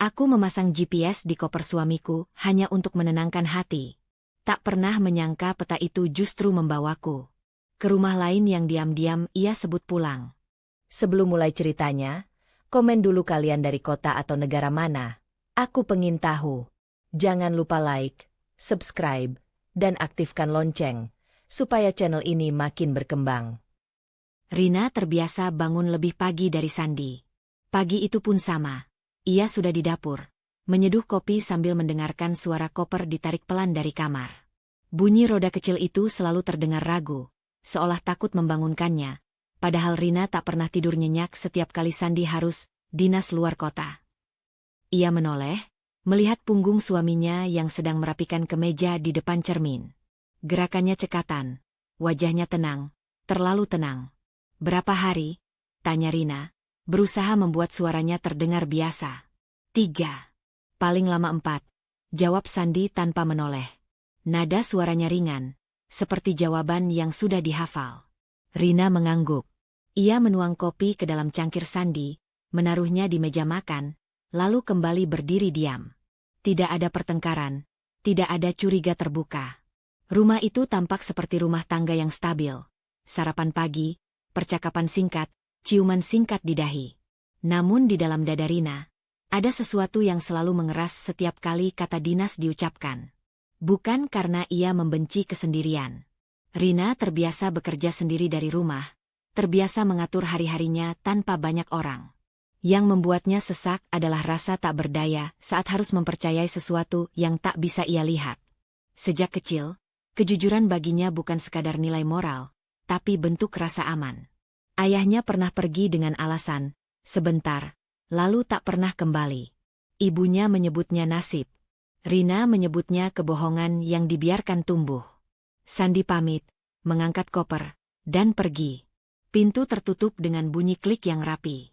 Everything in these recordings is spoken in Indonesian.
Aku memasang GPS di koper suamiku hanya untuk menenangkan hati. Tak pernah menyangka peta itu justru membawaku ke rumah lain yang diam-diam ia sebut pulang. Sebelum mulai ceritanya, komen dulu kalian dari kota atau negara mana. Aku pengen tahu. Jangan lupa like, subscribe, dan aktifkan lonceng, supaya channel ini makin berkembang. Rina terbiasa bangun lebih pagi dari Sandi. Pagi itu pun sama. Ia sudah di dapur, menyeduh kopi sambil mendengarkan suara koper ditarik pelan dari kamar. Bunyi roda kecil itu selalu terdengar ragu, seolah takut membangunkannya. Padahal Rina tak pernah tidur nyenyak setiap kali Sandi harus dinas luar kota. Ia menoleh, melihat punggung suaminya yang sedang merapikan kemeja di depan cermin. Gerakannya cekatan, wajahnya tenang, terlalu tenang. "Berapa hari?" tanya Rina, berusaha membuat suaranya terdengar biasa. 3. Paling lama 4, jawab Sandi tanpa menoleh. Nada suaranya ringan, seperti jawaban yang sudah dihafal. Rina mengangguk. Ia menuang kopi ke dalam cangkir Sandi, menaruhnya di meja makan, lalu kembali berdiri diam. Tidak ada pertengkaran, tidak ada curiga terbuka. Rumah itu tampak seperti rumah tangga yang stabil. Sarapan pagi, percakapan singkat, ciuman singkat di dahi. Namun di dalam dada Rina, ada sesuatu yang selalu mengeras setiap kali kata dinas diucapkan. Bukan karena ia membenci kesendirian. Rina terbiasa bekerja sendiri dari rumah, terbiasa mengatur hari-harinya tanpa banyak orang. Yang membuatnya sesak adalah rasa tak berdaya saat harus mempercayai sesuatu yang tak bisa ia lihat. Sejak kecil, kejujuran baginya bukan sekadar nilai moral, tapi bentuk rasa aman. Ayahnya pernah pergi dengan alasan, sebentar, lalu tak pernah kembali. Ibunya menyebutnya nasib. Rina menyebutnya kebohongan yang dibiarkan tumbuh. Sandi pamit, mengangkat koper, dan pergi. Pintu tertutup dengan bunyi klik yang rapi.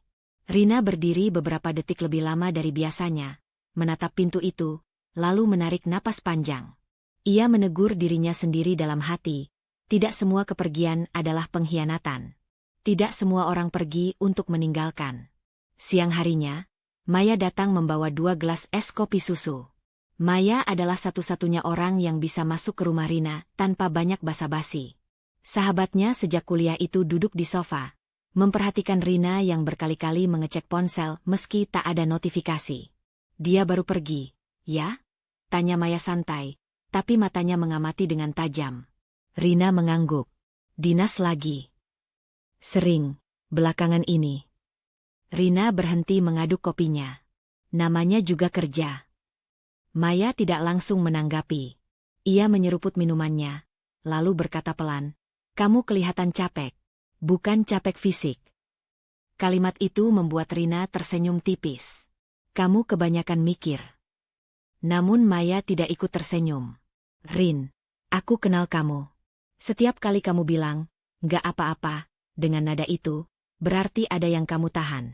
Rina berdiri beberapa detik lebih lama dari biasanya, menatap pintu itu, lalu menarik napas panjang. Ia menegur dirinya sendiri dalam hati, tidak semua kepergian adalah pengkhianatan. Tidak semua orang pergi untuk meninggalkan. Siang harinya, Maya datang membawa 2 gelas es kopi susu. Maya adalah satu-satunya orang yang bisa masuk ke rumah Rina tanpa banyak basa-basi. Sahabatnya sejak kuliah itu duduk di sofa, memperhatikan Rina yang berkali-kali mengecek ponsel meski tak ada notifikasi. "Dia baru pergi, ya?" tanya Maya santai, tapi matanya mengamati dengan tajam. Rina mengangguk. "Dinas lagi." "Sering, belakangan ini." Rina berhenti mengaduk kopinya. "Namanya juga kerja." Maya tidak langsung menanggapi. Ia menyeruput minumannya, lalu berkata pelan, "Kamu kelihatan capek. Bukan capek fisik." Kalimat itu membuat Rina tersenyum tipis. "Kamu kebanyakan mikir." Namun Maya tidak ikut tersenyum. "Rin, aku kenal kamu. Setiap kali kamu bilang, 'Nggak apa-apa,' dengan nada itu, berarti ada yang kamu tahan."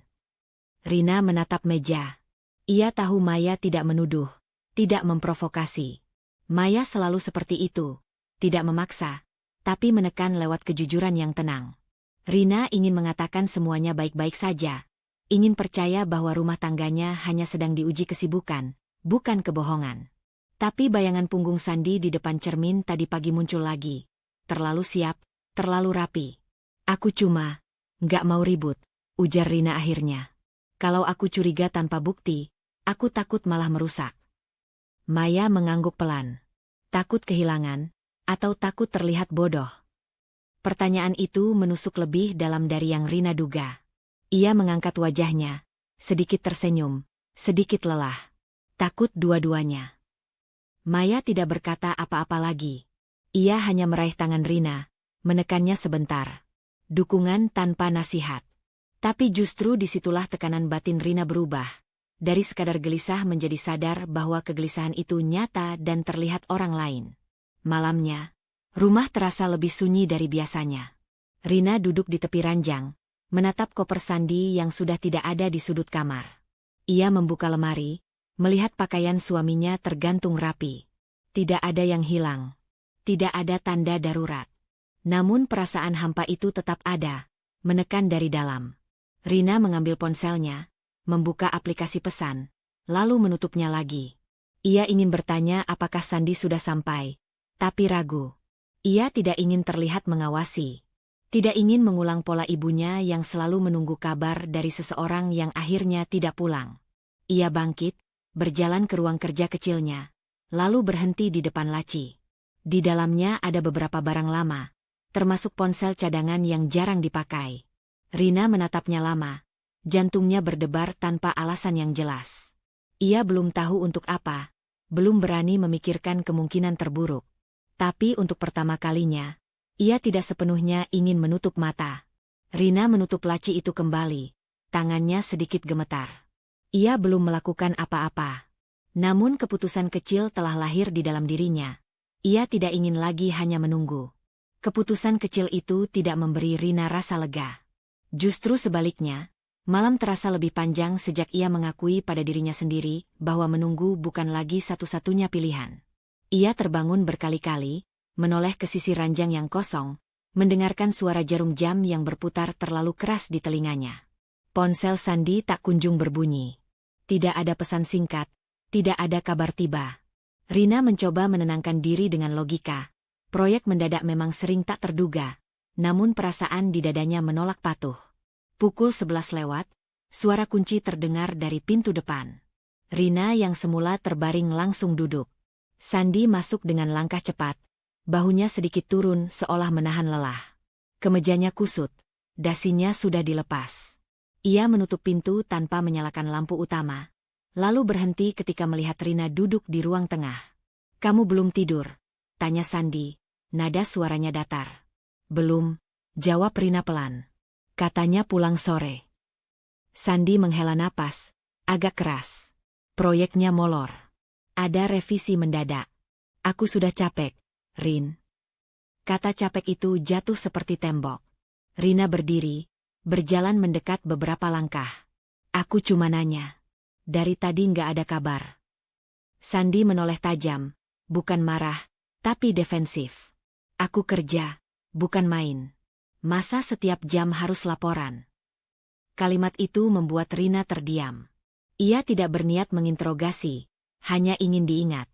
Rina menatap meja. Ia tahu Maya tidak menuduh, tidak memprovokasi. Maya selalu seperti itu, tidak memaksa, tapi menekan lewat kejujuran yang tenang. Rina ingin mengatakan semuanya baik-baik saja, ingin percaya bahwa rumah tangganya hanya sedang diuji kesibukan, bukan kebohongan. Tapi bayangan punggung Sandi di depan cermin tadi pagi muncul lagi. Terlalu siap, terlalu rapi. "Aku cuma nggak mau ribut," ujar Rina akhirnya. "Kalau aku curiga tanpa bukti, aku takut malah merusak." Maya mengangguk pelan. Takut kehilangan, atau takut terlihat bodoh? Pertanyaan itu menusuk lebih dalam dari yang Rina duga. Ia mengangkat wajahnya, sedikit tersenyum, sedikit lelah. Takut dua-duanya. Maya tidak berkata apa-apa lagi. Ia hanya meraih tangan Rina, menekannya sebentar. Dukungan tanpa nasihat. Tapi justru disitulah tekanan batin Rina berubah. Dari sekadar gelisah menjadi sadar bahwa kegelisahan itu nyata dan terlihat orang lain. Malamnya, rumah terasa lebih sunyi dari biasanya. Rina duduk di tepi ranjang, menatap koper Sandi yang sudah tidak ada di sudut kamar. Ia membuka lemari, melihat pakaian suaminya tergantung rapi. Tidak ada yang hilang. Tidak ada tanda darurat. Namun perasaan hampa itu tetap ada, menekan dari dalam. Rina mengambil ponselnya, membuka aplikasi pesan, lalu menutupnya lagi. Ia ingin bertanya apakah Sandi sudah sampai, tapi ragu. Ia tidak ingin terlihat mengawasi. Tidak ingin mengulang pola ibunya yang selalu menunggu kabar dari seseorang yang akhirnya tidak pulang. Ia bangkit, berjalan ke ruang kerja kecilnya, lalu berhenti di depan laci. Di dalamnya ada beberapa barang lama, termasuk ponsel cadangan yang jarang dipakai. Rina menatapnya lama, jantungnya berdebar tanpa alasan yang jelas. Ia belum tahu untuk apa, belum berani memikirkan kemungkinan terburuk. Tapi untuk pertama kalinya, ia tidak sepenuhnya ingin menutup mata. Rina menutup laci itu kembali, tangannya sedikit gemetar. Ia belum melakukan apa-apa. Namun keputusan kecil telah lahir di dalam dirinya. Ia tidak ingin lagi hanya menunggu. Keputusan kecil itu tidak memberi Rina rasa lega. Justru sebaliknya, malam terasa lebih panjang sejak ia mengakui pada dirinya sendiri bahwa menunggu bukan lagi satu-satunya pilihan. Ia terbangun berkali-kali, menoleh ke sisi ranjang yang kosong, mendengarkan suara jarum jam yang berputar terlalu keras di telinganya. Ponsel Sandi tak kunjung berbunyi. Tidak ada pesan singkat, tidak ada kabar tiba. Rina mencoba menenangkan diri dengan logika. Proyek mendadak memang sering tak terduga, namun perasaan di dadanya menolak patuh. Pukul 11 lewat, suara kunci terdengar dari pintu depan. Rina yang semula terbaring langsung duduk. Sandi masuk dengan langkah cepat, bahunya sedikit turun seolah menahan lelah. Kemejanya kusut, dasinya sudah dilepas. Ia menutup pintu tanpa menyalakan lampu utama, lalu berhenti ketika melihat Rina duduk di ruang tengah. "Kamu belum tidur?" tanya Sandi, nada suaranya datar. "Belum," jawab Rina pelan. "Katanya pulang sore." Sandi menghela napas, agak keras. "Proyeknya molor. Ada revisi mendadak. Aku sudah capek, Rin." Kata capek itu jatuh seperti tembok. Rina berdiri, berjalan mendekat beberapa langkah. "Aku cuma nanya. Dari tadi nggak ada kabar." Sandi menoleh tajam, bukan marah, tapi defensif. "Aku kerja, bukan main. Masa setiap jam harus laporan?" Kalimat itu membuat Rina terdiam. Ia tidak berniat menginterogasi, hanya ingin diingat.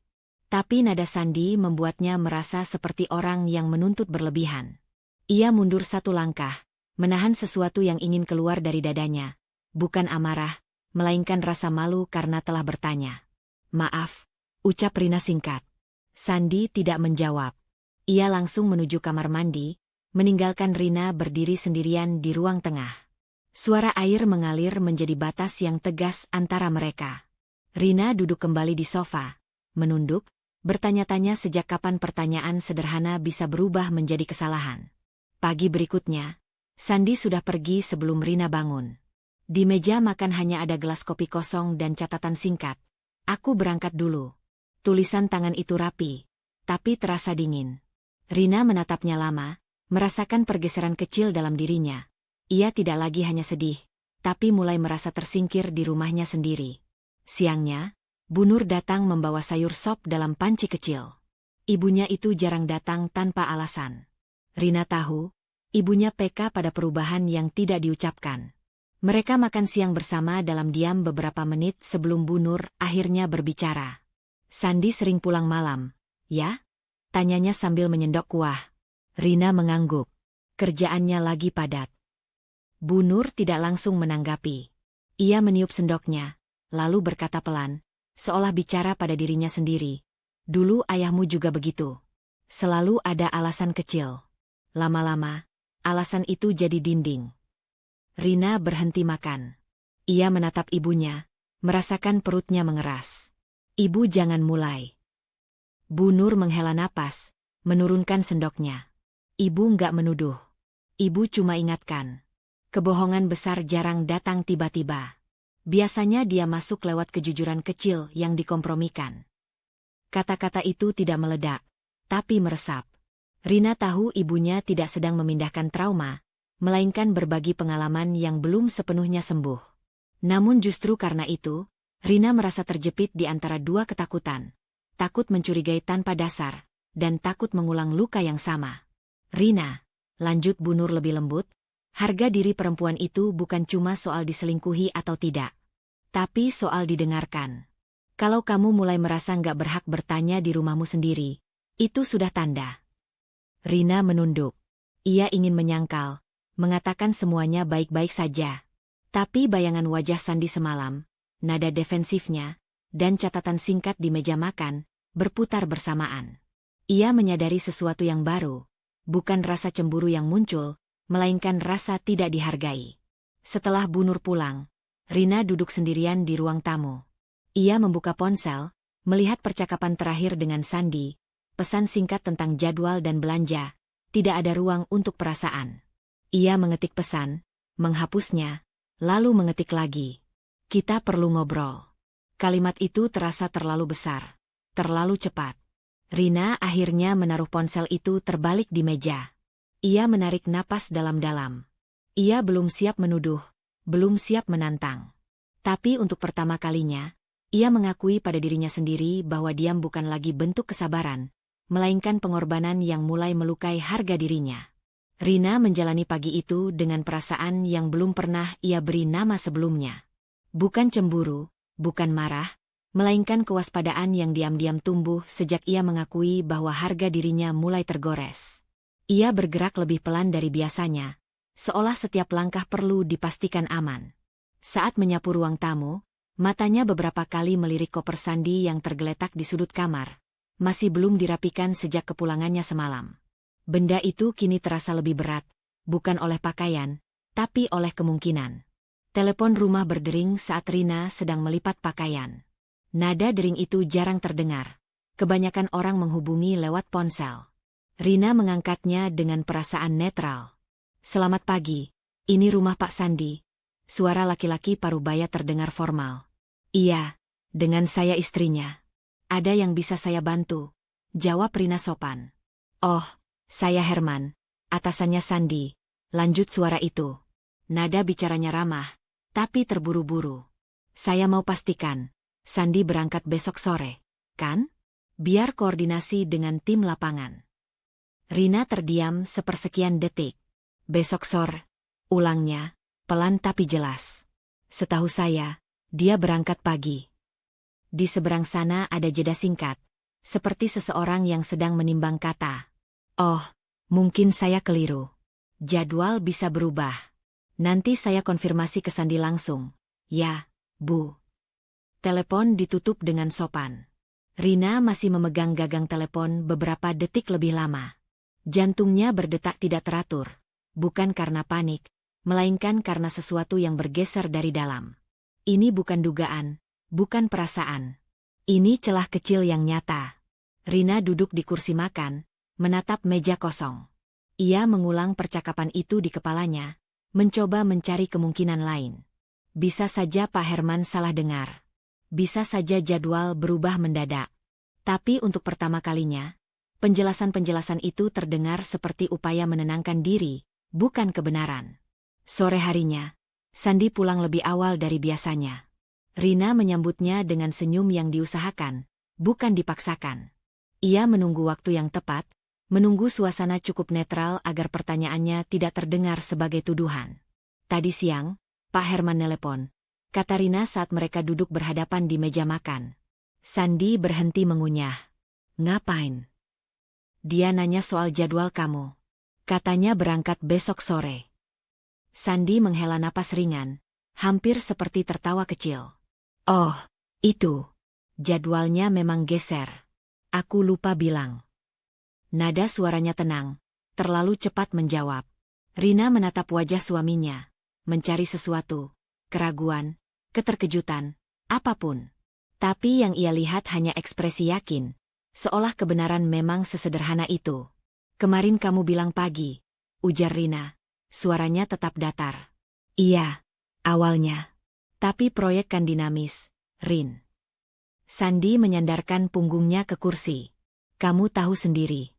Tapi nada Sandi membuatnya merasa seperti orang yang menuntut berlebihan. Ia mundur satu langkah, menahan sesuatu yang ingin keluar dari dadanya. Bukan amarah, melainkan rasa malu karena telah bertanya. "Maaf," ucap Rina singkat. Sandi tidak menjawab. Ia langsung menuju kamar mandi, meninggalkan Rina berdiri sendirian di ruang tengah. Suara air mengalir menjadi batas yang tegas antara mereka. Rina duduk kembali di sofa, menunduk, bertanya-tanya sejak kapan pertanyaan sederhana bisa berubah menjadi kesalahan. Pagi berikutnya, Sandi sudah pergi sebelum Rina bangun. Di meja makan hanya ada gelas kopi kosong dan catatan singkat. "Aku berangkat dulu." Tulisan tangan itu rapi, tapi terasa dingin. Rina menatapnya lama, merasakan pergeseran kecil dalam dirinya. Ia tidak lagi hanya sedih, tapi mulai merasa tersingkir di rumahnya sendiri. Siangnya, Bu Nur datang membawa sayur sop dalam panci kecil. Ibunya itu jarang datang tanpa alasan. Rina tahu, ibunya peka pada perubahan yang tidak diucapkan. Mereka makan siang bersama dalam diam beberapa menit sebelum Bu Nur akhirnya berbicara. "Sandi sering pulang malam, ya?" tanyanya sambil menyendok kuah. Rina mengangguk. Kerjaannya lagi padat. Bu Nur tidak langsung menanggapi. Ia meniup sendoknya, lalu berkata pelan, seolah bicara pada dirinya sendiri. "Dulu ayahmu juga begitu. Selalu ada alasan kecil. Lama-lama, alasan itu jadi dinding." Rina berhenti makan. Ia menatap ibunya, merasakan perutnya mengeras. "Ibu jangan mulai." Bu Nur menghela napas, menurunkan sendoknya. "Ibu nggak menuduh. Ibu cuma ingatkan. Kebohongan besar jarang datang tiba-tiba. Biasanya dia masuk lewat kejujuran kecil yang dikompromikan." Kata-kata itu tidak meledak, tapi meresap. Rina tahu ibunya tidak sedang memindahkan trauma, melainkan berbagi pengalaman yang belum sepenuhnya sembuh. Namun justru karena itu, Rina merasa terjepit di antara dua ketakutan. Takut mencurigai tanpa dasar, dan takut mengulang luka yang sama. "Rina," lanjut Bu Nur lebih lembut, "harga diri perempuan itu bukan cuma soal diselingkuhi atau tidak. Tapi soal didengarkan. Kalau kamu mulai merasa nggak berhak bertanya di rumahmu sendiri, itu sudah tanda. Rina menunduk. Ia ingin menyangkal, mengatakan semuanya baik-baik saja. Tapi bayangan wajah Sandi semalam, nada defensifnya, dan catatan singkat di meja makan, berputar bersamaan. Ia menyadari sesuatu yang baru, bukan rasa cemburu yang muncul, melainkan rasa tidak dihargai. Setelah Bu Nur pulang, Rina duduk sendirian di ruang tamu. Ia membuka ponsel, melihat percakapan terakhir dengan Sandi, pesan singkat tentang jadwal dan belanja, tidak ada ruang untuk perasaan. Ia mengetik pesan, menghapusnya, lalu mengetik lagi. Kita perlu ngobrol. Kalimat itu terasa terlalu besar, terlalu cepat. Rina akhirnya menaruh ponsel itu terbalik di meja. Ia menarik napas dalam-dalam. Ia belum siap menuduh, belum siap menantang. Tapi untuk pertama kalinya, ia mengakui pada dirinya sendiri bahwa diam bukan lagi bentuk kesabaran, melainkan pengorbanan yang mulai melukai harga dirinya. Rina menjalani pagi itu dengan perasaan yang belum pernah ia beri nama sebelumnya. Bukan cemburu, bukan marah, melainkan kewaspadaan yang diam-diam tumbuh sejak ia mengakui bahwa harga dirinya mulai tergores. Ia bergerak lebih pelan dari biasanya, seolah setiap langkah perlu dipastikan aman. Saat menyapu ruang tamu, matanya beberapa kali melirik koper Sandi yang tergeletak di sudut kamar. Masih belum dirapikan sejak kepulangannya semalam. Benda itu kini terasa lebih berat, bukan oleh pakaian, tapi oleh kemungkinan. Telepon rumah berdering saat Rina sedang melipat pakaian. Nada dering itu jarang terdengar. Kebanyakan orang menghubungi lewat ponsel. Rina mengangkatnya dengan perasaan netral. Selamat pagi, ini rumah Pak Sandi. Suara laki-laki parubaya terdengar formal. Iya, dengan saya istrinya. Ada yang bisa saya bantu? Jawab Rina sopan. Oh, saya Herman, atasannya Sandi. Lanjut suara itu. Nada bicaranya ramah, tapi terburu-buru. Saya mau pastikan, Sandi berangkat besok sore, kan? Biar koordinasi dengan tim lapangan. Rina terdiam sepersekian detik. Besok sore, ulangnya, pelan tapi jelas. Setahu saya, dia berangkat pagi. Di seberang sana ada jeda singkat, seperti seseorang yang sedang menimbang kata. Oh, mungkin saya keliru. Jadwal bisa berubah. Nanti saya konfirmasi ke Sandi langsung. Ya, Bu. Telepon ditutup dengan sopan. Rina masih memegang gagang telepon beberapa detik lebih lama. Jantungnya berdetak tidak teratur, bukan karena panik, melainkan karena sesuatu yang bergeser dari dalam. Ini bukan dugaan, bukan perasaan. Ini celah kecil yang nyata. Rina duduk di kursi makan, menatap meja kosong. Ia mengulang percakapan itu di kepalanya, mencoba mencari kemungkinan lain. Bisa saja Pak Herman salah dengar. Bisa saja jadwal berubah mendadak. Tapi untuk pertama kalinya, penjelasan-penjelasan itu terdengar seperti upaya menenangkan diri, bukan kebenaran. Sore harinya, Sandi pulang lebih awal dari biasanya. Rina menyambutnya dengan senyum yang diusahakan, bukan dipaksakan. Ia menunggu waktu yang tepat, menunggu suasana cukup netral agar pertanyaannya tidak terdengar sebagai tuduhan. Tadi siang, Pak Herman nelepon, kata Rina saat mereka duduk berhadapan di meja makan. Sandi berhenti mengunyah. Ngapain? Dia nanya soal jadwal kamu. Katanya berangkat besok sore. Sandi menghela napas ringan, hampir seperti tertawa kecil. Oh, itu. Jadwalnya memang geser. Aku lupa bilang. Nada suaranya tenang, terlalu cepat menjawab. Rina menatap wajah suaminya, mencari sesuatu, keraguan, keterkejutan, apapun. Tapi yang ia lihat hanya ekspresi yakin, seolah kebenaran memang sesederhana itu. Kemarin kamu bilang pagi, ujar Rina. Suaranya tetap datar. Iya, awalnya. Tapi proyek kan dinamis, Rin. Sandi menyandarkan punggungnya ke kursi. Kamu tahu sendiri.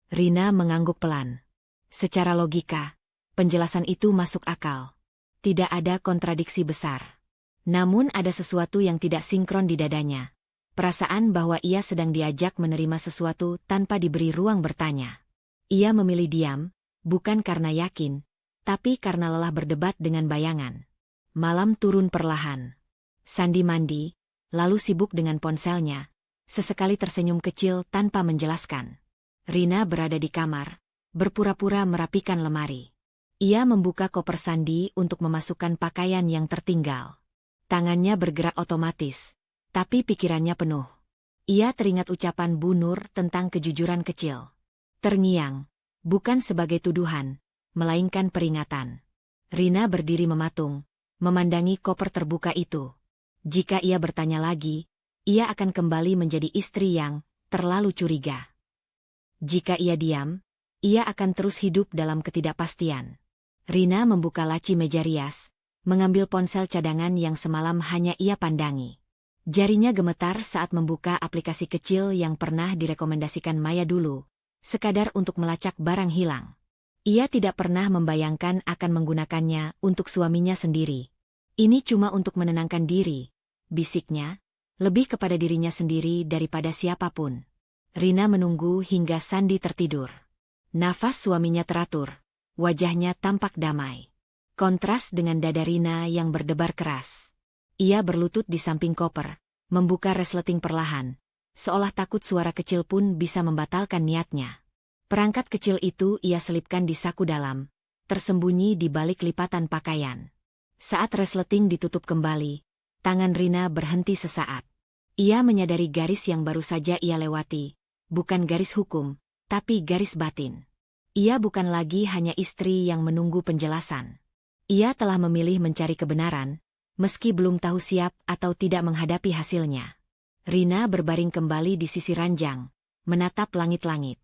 Rina mengangguk pelan. Secara logika, penjelasan itu masuk akal. Tidak ada kontradiksi besar. Namun ada sesuatu yang tidak sinkron di dadanya. Perasaan bahwa ia sedang diajak menerima sesuatu tanpa diberi ruang bertanya. Ia memilih diam, bukan karena yakin, tapi karena lelah berdebat dengan bayangan. Malam turun perlahan. Sandi mandi, lalu sibuk dengan ponselnya. Sesekali tersenyum kecil tanpa menjelaskan. Rina berada di kamar, berpura-pura merapikan lemari. Ia membuka koper Sandi untuk memasukkan pakaian yang tertinggal. Tangannya bergerak otomatis, tapi pikirannya penuh. Ia teringat ucapan Bu Nur tentang kejujuran kecil. Terngiang, bukan sebagai tuduhan, melainkan peringatan. Rina berdiri mematung, memandangi koper terbuka itu. Jika ia bertanya lagi, ia akan kembali menjadi istri yang terlalu curiga. Jika ia diam, ia akan terus hidup dalam ketidakpastian. Rina membuka laci meja rias, mengambil ponsel cadangan yang semalam hanya ia pandangi. Jarinya gemetar saat membuka aplikasi kecil yang pernah direkomendasikan Maya dulu, sekadar untuk melacak barang hilang. Ia tidak pernah membayangkan akan menggunakannya untuk suaminya sendiri. Ini cuma untuk menenangkan diri, bisiknya, lebih kepada dirinya sendiri daripada siapapun. Rina menunggu hingga Sandi tertidur. Nafas suaminya teratur, wajahnya tampak damai. Kontras dengan dada Rina yang berdebar keras. Ia berlutut di samping koper, membuka resleting perlahan, seolah takut suara kecil pun bisa membatalkan niatnya. Perangkat kecil itu ia selipkan di saku dalam, tersembunyi di balik lipatan pakaian. Saat resleting ditutup kembali, tangan Rina berhenti sesaat. Ia menyadari garis yang baru saja ia lewati, bukan garis hukum, tapi garis batin. Ia bukan lagi hanya istri yang menunggu penjelasan. Ia telah memilih mencari kebenaran, meski belum tahu siap atau tidak menghadapi hasilnya. Rina berbaring kembali di sisi ranjang, menatap langit-langit.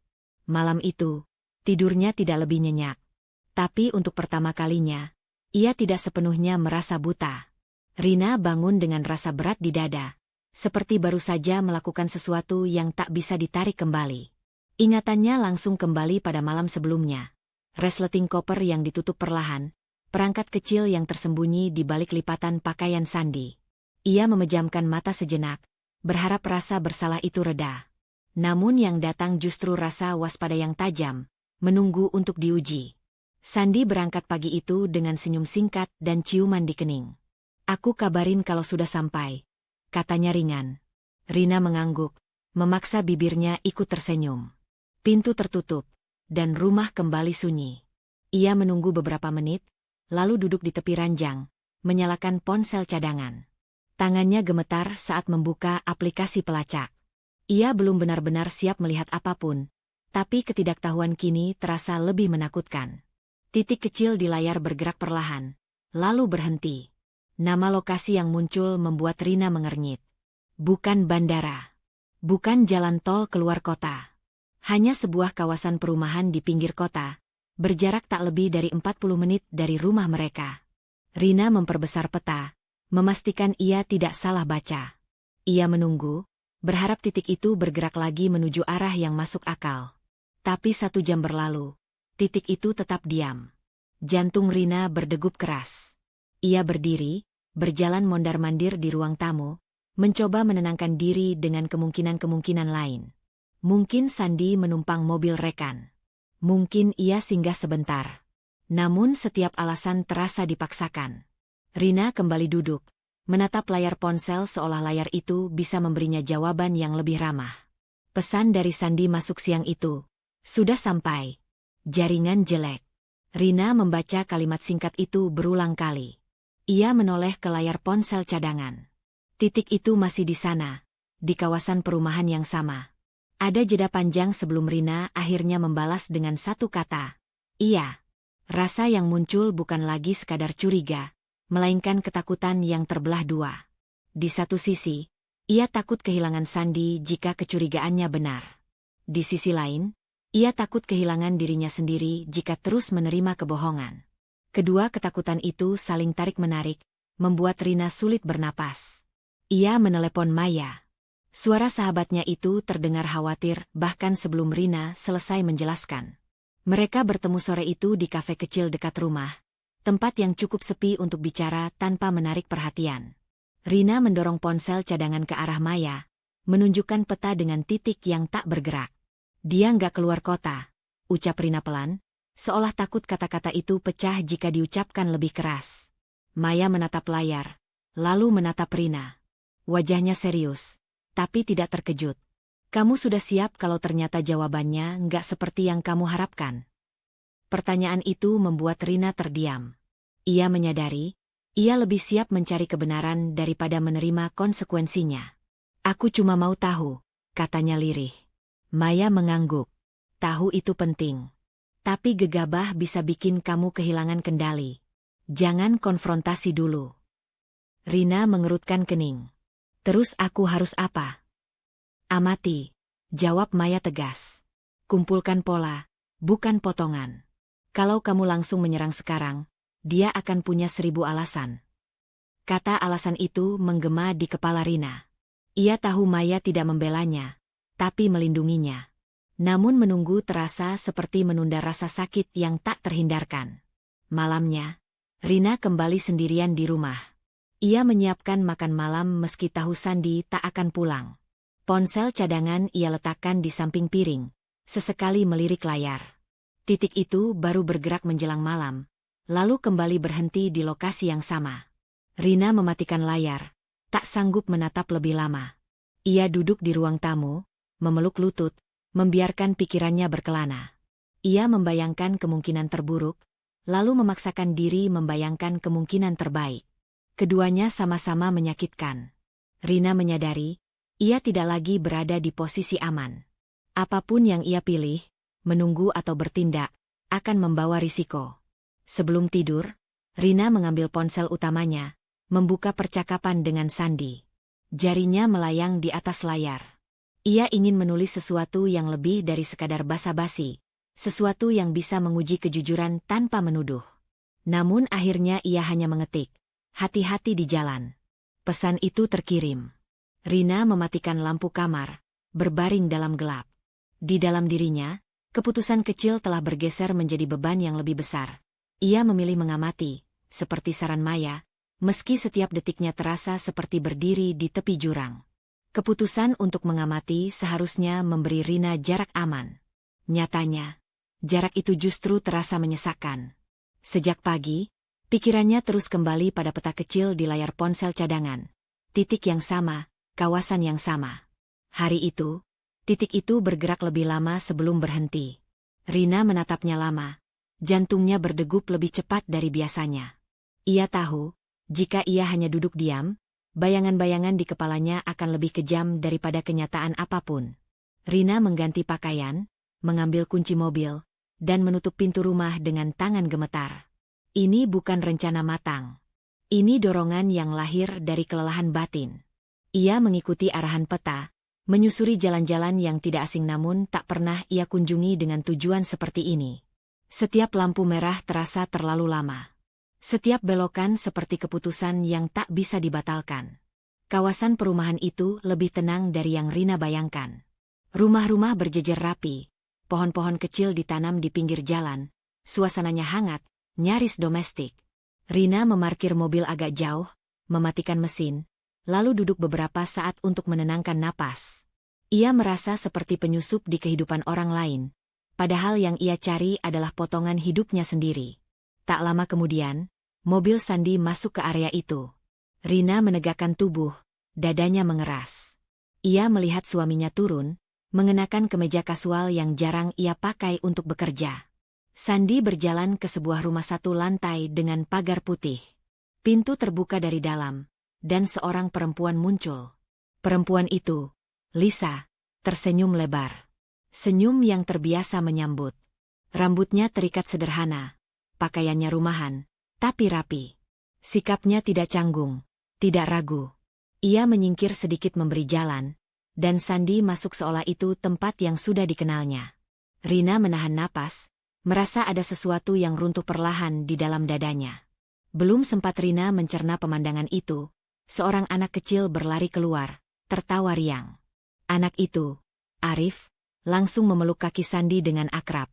Malam itu, tidurnya tidak lebih nyenyak. Tapi untuk pertama kalinya, ia tidak sepenuhnya merasa buta. Rina bangun dengan rasa berat di dada, seperti baru saja melakukan sesuatu yang tak bisa ditarik kembali. Ingatannya langsung kembali pada malam sebelumnya. Resleting koper yang ditutup perlahan, perangkat kecil yang tersembunyi di balik lipatan pakaian Sandi. Ia memejamkan mata sejenak, berharap rasa bersalah itu reda. Namun yang datang justru rasa waspada yang tajam, menunggu untuk diuji. Sandi berangkat pagi itu dengan senyum singkat dan ciuman di kening. "Aku kabarin kalau sudah sampai," katanya ringan. Rina mengangguk, memaksa bibirnya ikut tersenyum. Pintu tertutup, dan rumah kembali sunyi. Ia menunggu beberapa menit, lalu duduk di tepi ranjang, menyalakan ponsel cadangan. Tangannya gemetar saat membuka aplikasi pelacak. Ia belum benar-benar siap melihat apapun, tapi ketidaktahuan kini terasa lebih menakutkan. Titik kecil di layar bergerak perlahan, lalu berhenti. Nama lokasi yang muncul membuat Rina mengernyit. Bukan bandara. Bukan jalan tol keluar kota. Hanya sebuah kawasan perumahan di pinggir kota, berjarak tak lebih dari 40 menit dari rumah mereka. Rina memperbesar peta, memastikan ia tidak salah baca. Ia menunggu, berharap titik itu bergerak lagi menuju arah yang masuk akal. Tapi 1 jam berlalu, titik itu tetap diam. Jantung Rina berdegup keras. Ia berdiri, berjalan mondar-mandir di ruang tamu, mencoba menenangkan diri dengan kemungkinan-kemungkinan lain. Mungkin Sandi menumpang mobil rekan. Mungkin ia singgah sebentar. Namun setiap alasan terasa dipaksakan. Rina kembali duduk, menatap layar ponsel seolah layar itu bisa memberinya jawaban yang lebih ramah. Pesan dari Sandi masuk siang itu. "Sudah sampai. Jaringan jelek." Rina membaca kalimat singkat itu berulang kali. Ia menoleh ke layar ponsel cadangan. Titik itu masih di sana, di kawasan perumahan yang sama. Ada jeda panjang sebelum Rina akhirnya membalas dengan satu kata. "Iya." Rasa yang muncul bukan lagi sekadar curiga, melainkan ketakutan yang terbelah dua. Di satu sisi, ia takut kehilangan Sandi jika kecurigaannya benar. Di sisi lain, ia takut kehilangan dirinya sendiri jika terus menerima kebohongan. Kedua ketakutan itu saling tarik-menarik, membuat Rina sulit bernapas. Ia menelepon Maya. Suara sahabatnya itu terdengar khawatir bahkan sebelum Rina selesai menjelaskan. Mereka bertemu sore itu di kafe kecil dekat rumah, tempat yang cukup sepi untuk bicara tanpa menarik perhatian. Rina mendorong ponsel cadangan ke arah Maya, menunjukkan peta dengan titik yang tak bergerak. "Dia nggak keluar kota," ucap Rina pelan, seolah takut kata-kata itu pecah jika diucapkan lebih keras. Maya menatap layar, lalu menatap Rina. Wajahnya serius, tapi tidak terkejut. Kamu sudah siap kalau ternyata jawabannya nggak seperti yang kamu harapkan? Pertanyaan itu membuat Rina terdiam. Ia menyadari, ia lebih siap mencari kebenaran daripada menerima konsekuensinya. Aku cuma mau tahu, katanya lirih. Maya mengangguk. Tahu itu penting. Tapi gegabah bisa bikin kamu kehilangan kendali. Jangan konfrontasi dulu. Rina mengerutkan kening. Terus aku harus apa? Amati, jawab Maya tegas. Kumpulkan pola, bukan potongan. Kalau kamu langsung menyerang sekarang, dia akan punya 1000 alasan. Kata alasan itu menggema di kepala Rina. Ia tahu Maya tidak membelanya, tapi melindunginya. Namun menunggu terasa seperti menunda rasa sakit yang tak terhindarkan. Malamnya, Rina kembali sendirian di rumah. Ia menyiapkan makan malam meski tahu Sandi tak akan pulang. Ponsel cadangan ia letakkan di samping piring, sesekali melirik layar. Titik itu baru bergerak menjelang malam, lalu kembali berhenti di lokasi yang sama. Rina mematikan layar, tak sanggup menatap lebih lama. Ia duduk di ruang tamu, memeluk lutut, membiarkan pikirannya berkelana. Ia membayangkan kemungkinan terburuk, lalu memaksakan diri membayangkan kemungkinan terbaik. Keduanya sama-sama menyakitkan. Rina menyadari, ia tidak lagi berada di posisi aman. Apapun yang ia pilih, menunggu atau bertindak, akan membawa risiko. Sebelum tidur, Rina mengambil ponsel utamanya, membuka percakapan dengan Sandi. Jarinya melayang di atas layar. Ia ingin menulis sesuatu yang lebih dari sekadar basa-basi, sesuatu yang bisa menguji kejujuran tanpa menuduh. Namun akhirnya ia hanya mengetik, hati-hati di jalan. Pesan itu terkirim. Rina mematikan lampu kamar, berbaring dalam gelap. Di dalam dirinya, keputusan kecil telah bergeser menjadi beban yang lebih besar. Ia memilih mengamati, seperti saran Maya, meski setiap detiknya terasa seperti berdiri di tepi jurang. Keputusan untuk mengamati seharusnya memberi Rina jarak aman. Nyatanya, jarak itu justru terasa menyesakkan. Sejak pagi, pikirannya terus kembali pada peta kecil di layar ponsel cadangan. Titik yang sama, kawasan yang sama. Hari itu, titik itu bergerak lebih lama sebelum berhenti. Rina menatapnya lama. Jantungnya berdegup lebih cepat dari biasanya. Ia tahu, jika ia hanya duduk diam, bayangan-bayangan di kepalanya akan lebih kejam daripada kenyataan apapun. Rina mengganti pakaian, mengambil kunci mobil, dan menutup pintu rumah dengan tangan gemetar. Ini bukan rencana matang. Ini dorongan yang lahir dari kelelahan batin. Ia mengikuti arahan peta, menyusuri jalan-jalan yang tidak asing namun tak pernah ia kunjungi dengan tujuan seperti ini. Setiap lampu merah terasa terlalu lama. Setiap belokan seperti keputusan yang tak bisa dibatalkan. Kawasan perumahan itu lebih tenang dari yang Rina bayangkan. Rumah-rumah berjejer rapi, pohon-pohon kecil ditanam di pinggir jalan, suasananya hangat, nyaris domestik. Rina memarkir mobil agak jauh, mematikan mesin, lalu duduk beberapa saat untuk menenangkan napas. Ia merasa seperti penyusup di kehidupan orang lain, padahal yang ia cari adalah potongan hidupnya sendiri. Tak lama kemudian, mobil Sandi masuk ke area itu. Rina menegakkan tubuh, dadanya mengeras. Ia melihat suaminya turun, mengenakan kemeja kasual yang jarang ia pakai untuk bekerja. Sandi berjalan ke sebuah rumah 1 lantai dengan pagar putih. Pintu terbuka dari dalam, dan seorang perempuan muncul. Perempuan itu, Lisa, tersenyum lebar. Senyum yang terbiasa menyambut. Rambutnya terikat sederhana, pakaiannya rumahan, tapi rapi. Sikapnya tidak canggung, tidak ragu. Ia menyingkir sedikit memberi jalan, dan Sandi masuk seolah itu tempat yang sudah dikenalnya. Rina menahan napas, merasa ada sesuatu yang runtuh perlahan di dalam dadanya. Belum sempat Rina mencerna pemandangan itu, seorang anak kecil berlari keluar, tertawa riang. Anak itu, Arif, langsung memeluk kaki Sandi dengan akrab.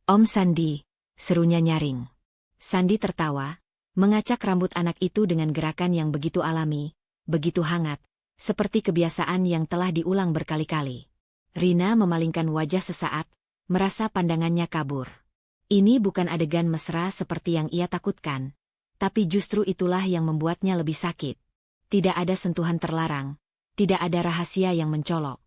"Om Sandi," serunya nyaring. Sandi tertawa, mengacak rambut anak itu dengan gerakan yang begitu alami, begitu hangat, seperti kebiasaan yang telah diulang berkali-kali. Rina memalingkan wajah sesaat, merasa pandangannya kabur. Ini bukan adegan mesra seperti yang ia takutkan, tapi justru itulah yang membuatnya lebih sakit. Tidak ada sentuhan terlarang, tidak ada rahasia yang mencolok.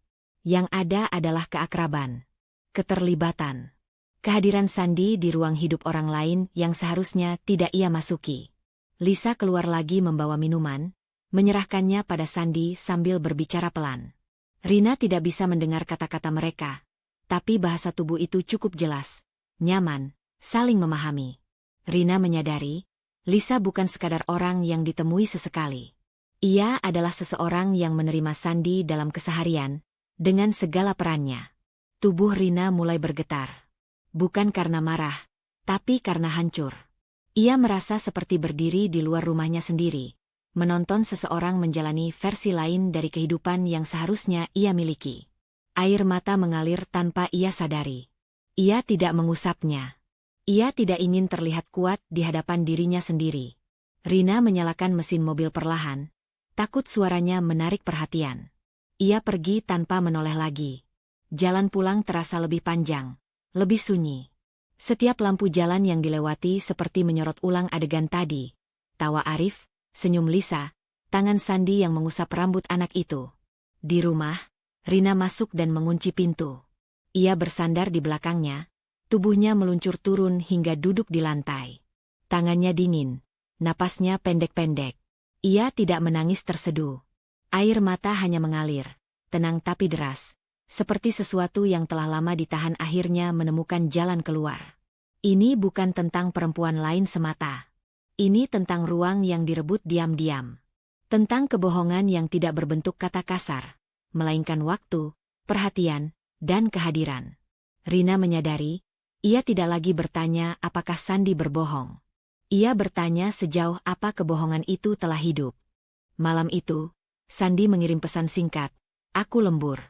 Yang ada adalah keakraban, keterlibatan. Kehadiran Sandi di ruang hidup orang lain yang seharusnya tidak ia masuki. Lisa keluar lagi membawa minuman, menyerahkannya pada Sandi sambil berbicara pelan. Rina tidak bisa mendengar kata-kata mereka, tapi bahasa tubuh itu cukup jelas, nyaman, saling memahami. Rina menyadari, Lisa bukan sekadar orang yang ditemui sesekali. Ia adalah seseorang yang menerima Sandi dalam keseharian, dengan segala perannya. Tubuh Rina mulai bergetar. Bukan karena marah, tapi karena hancur. Ia merasa seperti berdiri di luar rumahnya sendiri, menonton seseorang menjalani versi lain dari kehidupan yang seharusnya ia miliki. Air mata mengalir tanpa ia sadari. Ia tidak mengusapnya. Ia tidak ingin terlihat kuat di hadapan dirinya sendiri. Rina menyalakan mesin mobil perlahan, takut suaranya menarik perhatian. Ia pergi tanpa menoleh lagi. Jalan pulang terasa lebih panjang, lebih sunyi. Setiap lampu jalan yang dilewati seperti menyorot ulang adegan tadi. Tawa Arif, senyum Lisa, tangan Sandi yang mengusap rambut anak itu. Di rumah, Rina masuk dan mengunci pintu. Ia bersandar di belakangnya, tubuhnya meluncur turun hingga duduk di lantai. Tangannya dingin, napasnya pendek-pendek. Ia tidak menangis terseduh. Air mata hanya mengalir, tenang tapi deras. Seperti sesuatu yang telah lama ditahan akhirnya menemukan jalan keluar. Ini bukan tentang perempuan lain semata. Ini tentang ruang yang direbut diam-diam. Tentang kebohongan yang tidak berbentuk kata kasar, melainkan waktu, perhatian, dan kehadiran. Rina menyadari, ia tidak lagi bertanya apakah Sandi berbohong. Ia bertanya sejauh apa kebohongan itu telah hidup. Malam itu, Sandi mengirim pesan singkat, "Aku lembur.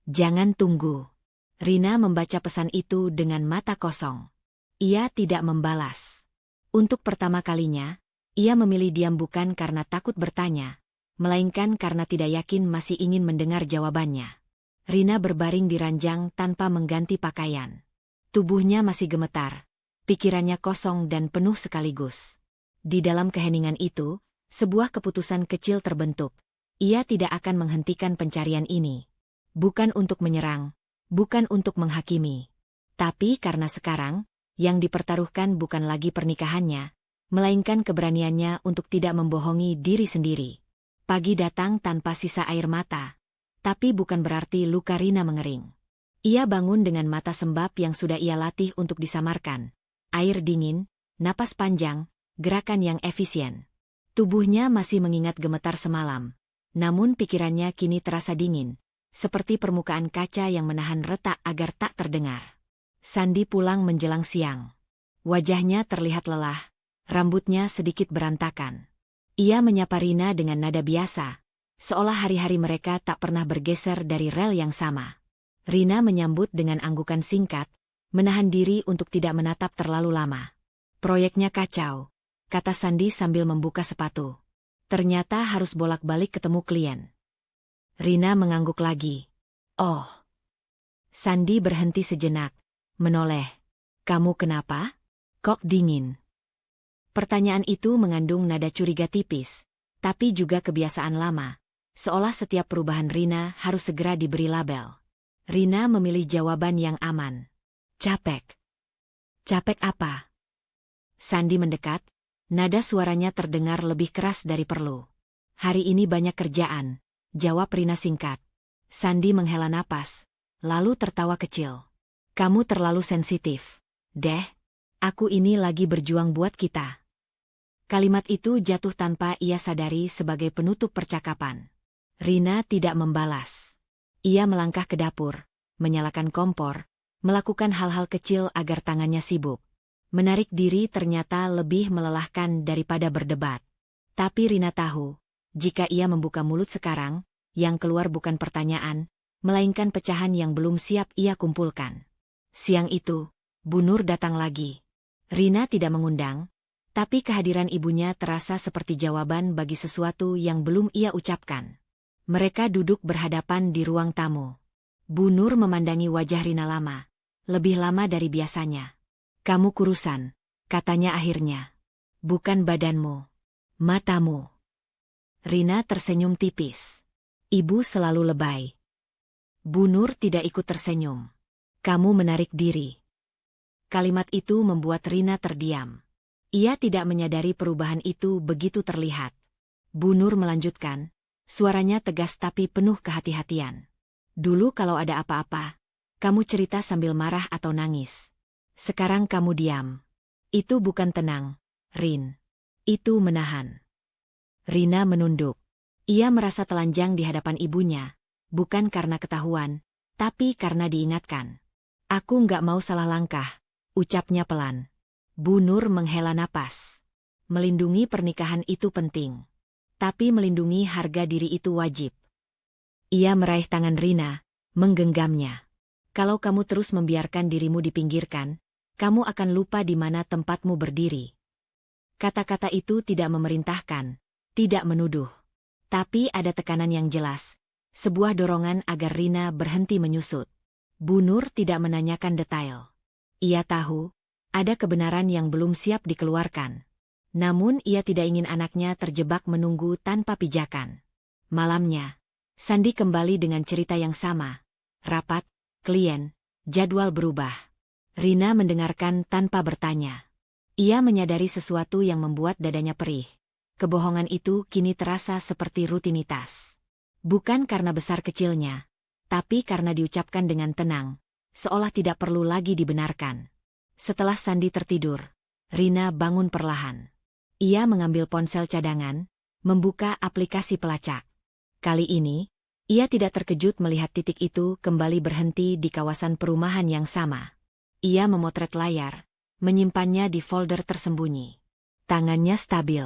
Jangan tunggu." Rina membaca pesan itu dengan mata kosong. Ia tidak membalas. Untuk pertama kalinya, ia memilih diam bukan karena takut bertanya, melainkan karena tidak yakin masih ingin mendengar jawabannya. Rina berbaring di ranjang tanpa mengganti pakaian. Tubuhnya masih gemetar, pikirannya kosong dan penuh sekaligus. Di dalam keheningan itu, sebuah keputusan kecil terbentuk. Ia tidak akan menghentikan pencarian ini. Bukan untuk menyerang, bukan untuk menghakimi. Tapi karena sekarang, yang dipertaruhkan bukan lagi pernikahannya, melainkan keberaniannya untuk tidak membohongi diri sendiri. Pagi datang tanpa sisa air mata, tapi bukan berarti luka Rina mengering. Ia bangun dengan mata sembab yang sudah ia latih untuk disamarkan. Air dingin, napas panjang, gerakan yang efisien. Tubuhnya masih mengingat gemetar semalam, namun pikirannya kini terasa dingin. Seperti permukaan kaca yang menahan retak agar tak terdengar. Sandi pulang menjelang siang. Wajahnya terlihat lelah, rambutnya sedikit berantakan. Ia menyapa Rina dengan nada biasa, seolah hari-hari mereka tak pernah bergeser dari rel yang sama. Rina menyambut dengan anggukan singkat, menahan diri untuk tidak menatap terlalu lama. "Proyeknya kacau," kata Sandi sambil membuka sepatu. "Ternyata harus bolak-balik ketemu klien." Rina mengangguk lagi. "Oh." Sandi berhenti sejenak, menoleh. "Kamu kenapa? Kok dingin?" Pertanyaan itu mengandung nada curiga tipis, tapi juga kebiasaan lama, seolah setiap perubahan Rina harus segera diberi label. Rina memilih jawaban yang aman. "Capek." "Capek apa?" Sandi mendekat, nada suaranya terdengar lebih keras dari perlu. "Hari ini banyak kerjaan," jawab Rina singkat. Sandi menghela napas, lalu tertawa kecil. "Kamu terlalu sensitif, deh. Aku ini lagi berjuang buat kita." Kalimat itu jatuh tanpa ia sadari sebagai penutup percakapan. Rina tidak membalas. Ia melangkah ke dapur, menyalakan kompor, melakukan hal-hal kecil agar tangannya sibuk. Menarik diri ternyata lebih melelahkan daripada berdebat. Tapi Rina tahu, jika ia membuka mulut sekarang, yang keluar bukan pertanyaan, melainkan pecahan yang belum siap ia kumpulkan. Siang itu, Bu Nur datang lagi. Rina tidak mengundang, tapi kehadiran ibunya terasa seperti jawaban bagi sesuatu yang belum ia ucapkan. Mereka duduk berhadapan di ruang tamu. Bu Nur memandangi wajah Rina lama, lebih lama dari biasanya. "Kamu kurusan," katanya akhirnya. "Bukan badanmu, matamu." Rina tersenyum tipis. Ibu selalu lebay. Bu Nur tidak ikut tersenyum. Kamu menarik diri. Kalimat itu membuat Rina terdiam. Ia tidak menyadari perubahan itu begitu terlihat. Bu Nur melanjutkan, suaranya tegas tapi penuh kehati-hatian. Dulu kalau ada apa-apa, kamu cerita sambil marah atau nangis. Sekarang kamu diam. Itu bukan tenang, Rin. Itu menahan. Rina menunduk. Ia merasa telanjang di hadapan ibunya, bukan karena ketahuan, tapi karena diingatkan. Aku nggak mau salah langkah, ucapnya pelan. Bu Nur menghela napas. Melindungi pernikahan itu penting. Tapi melindungi harga diri itu wajib. Ia meraih tangan Rina, menggenggamnya. Kalau kamu terus membiarkan dirimu dipinggirkan, kamu akan lupa di mana tempatmu berdiri. Kata-kata itu tidak memerintahkan, tidak menuduh. Tapi ada tekanan yang jelas, sebuah dorongan agar Rina berhenti menyusut. Bu Nur tidak menanyakan detail. Ia tahu, ada kebenaran yang belum siap dikeluarkan. Namun ia tidak ingin anaknya terjebak menunggu tanpa pijakan. Malamnya, Sandi kembali dengan cerita yang sama. Rapat, klien, jadwal berubah. Rina mendengarkan tanpa bertanya. Ia menyadari sesuatu yang membuat dadanya perih. Kebohongan itu kini terasa seperti rutinitas. Bukan karena besar kecilnya, tapi karena diucapkan dengan tenang, seolah tidak perlu lagi dibenarkan. Setelah Sandi tertidur, Rina bangun perlahan. Ia mengambil ponsel cadangan, membuka aplikasi pelacak. Kali ini, ia tidak terkejut melihat titik itu kembali berhenti di kawasan perumahan yang sama. Ia memotret layar, menyimpannya di folder tersembunyi. Tangannya stabil.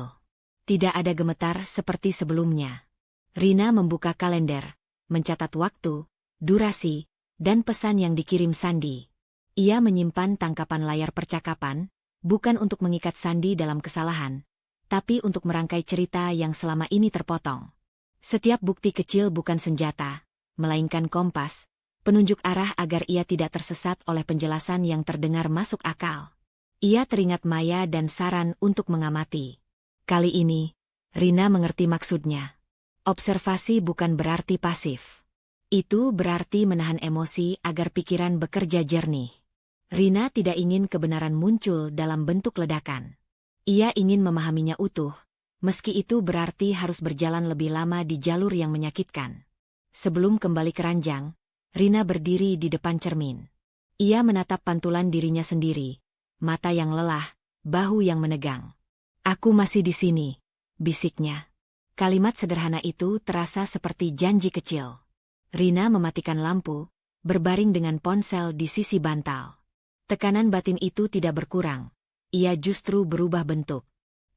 Tidak ada gemetar seperti sebelumnya. Rina membuka kalender, mencatat waktu, durasi, dan pesan yang dikirim Sandi. Ia menyimpan tangkapan layar percakapan, bukan untuk mengikat Sandi dalam kesalahan, tapi untuk merangkai cerita yang selama ini terpotong. Setiap bukti kecil bukan senjata, melainkan kompas, penunjuk arah agar ia tidak tersesat oleh penjelasan yang terdengar masuk akal. Ia teringat Maya dan saran untuk mengamati. Kali ini, Rina mengerti maksudnya. Observasi bukan berarti pasif. Itu berarti menahan emosi agar pikiran bekerja jernih. Rina tidak ingin kebenaran muncul dalam bentuk ledakan. Ia ingin memahaminya utuh, meski itu berarti harus berjalan lebih lama di jalur yang menyakitkan. Sebelum kembali ke ranjang, Rina berdiri di depan cermin. Ia menatap pantulan dirinya sendiri, mata yang lelah, bahu yang menegang. Aku masih di sini, bisiknya. Kalimat sederhana itu terasa seperti janji kecil. Rina mematikan lampu, berbaring dengan ponsel di sisi bantal. Tekanan batin itu tidak berkurang. Ia justru berubah bentuk.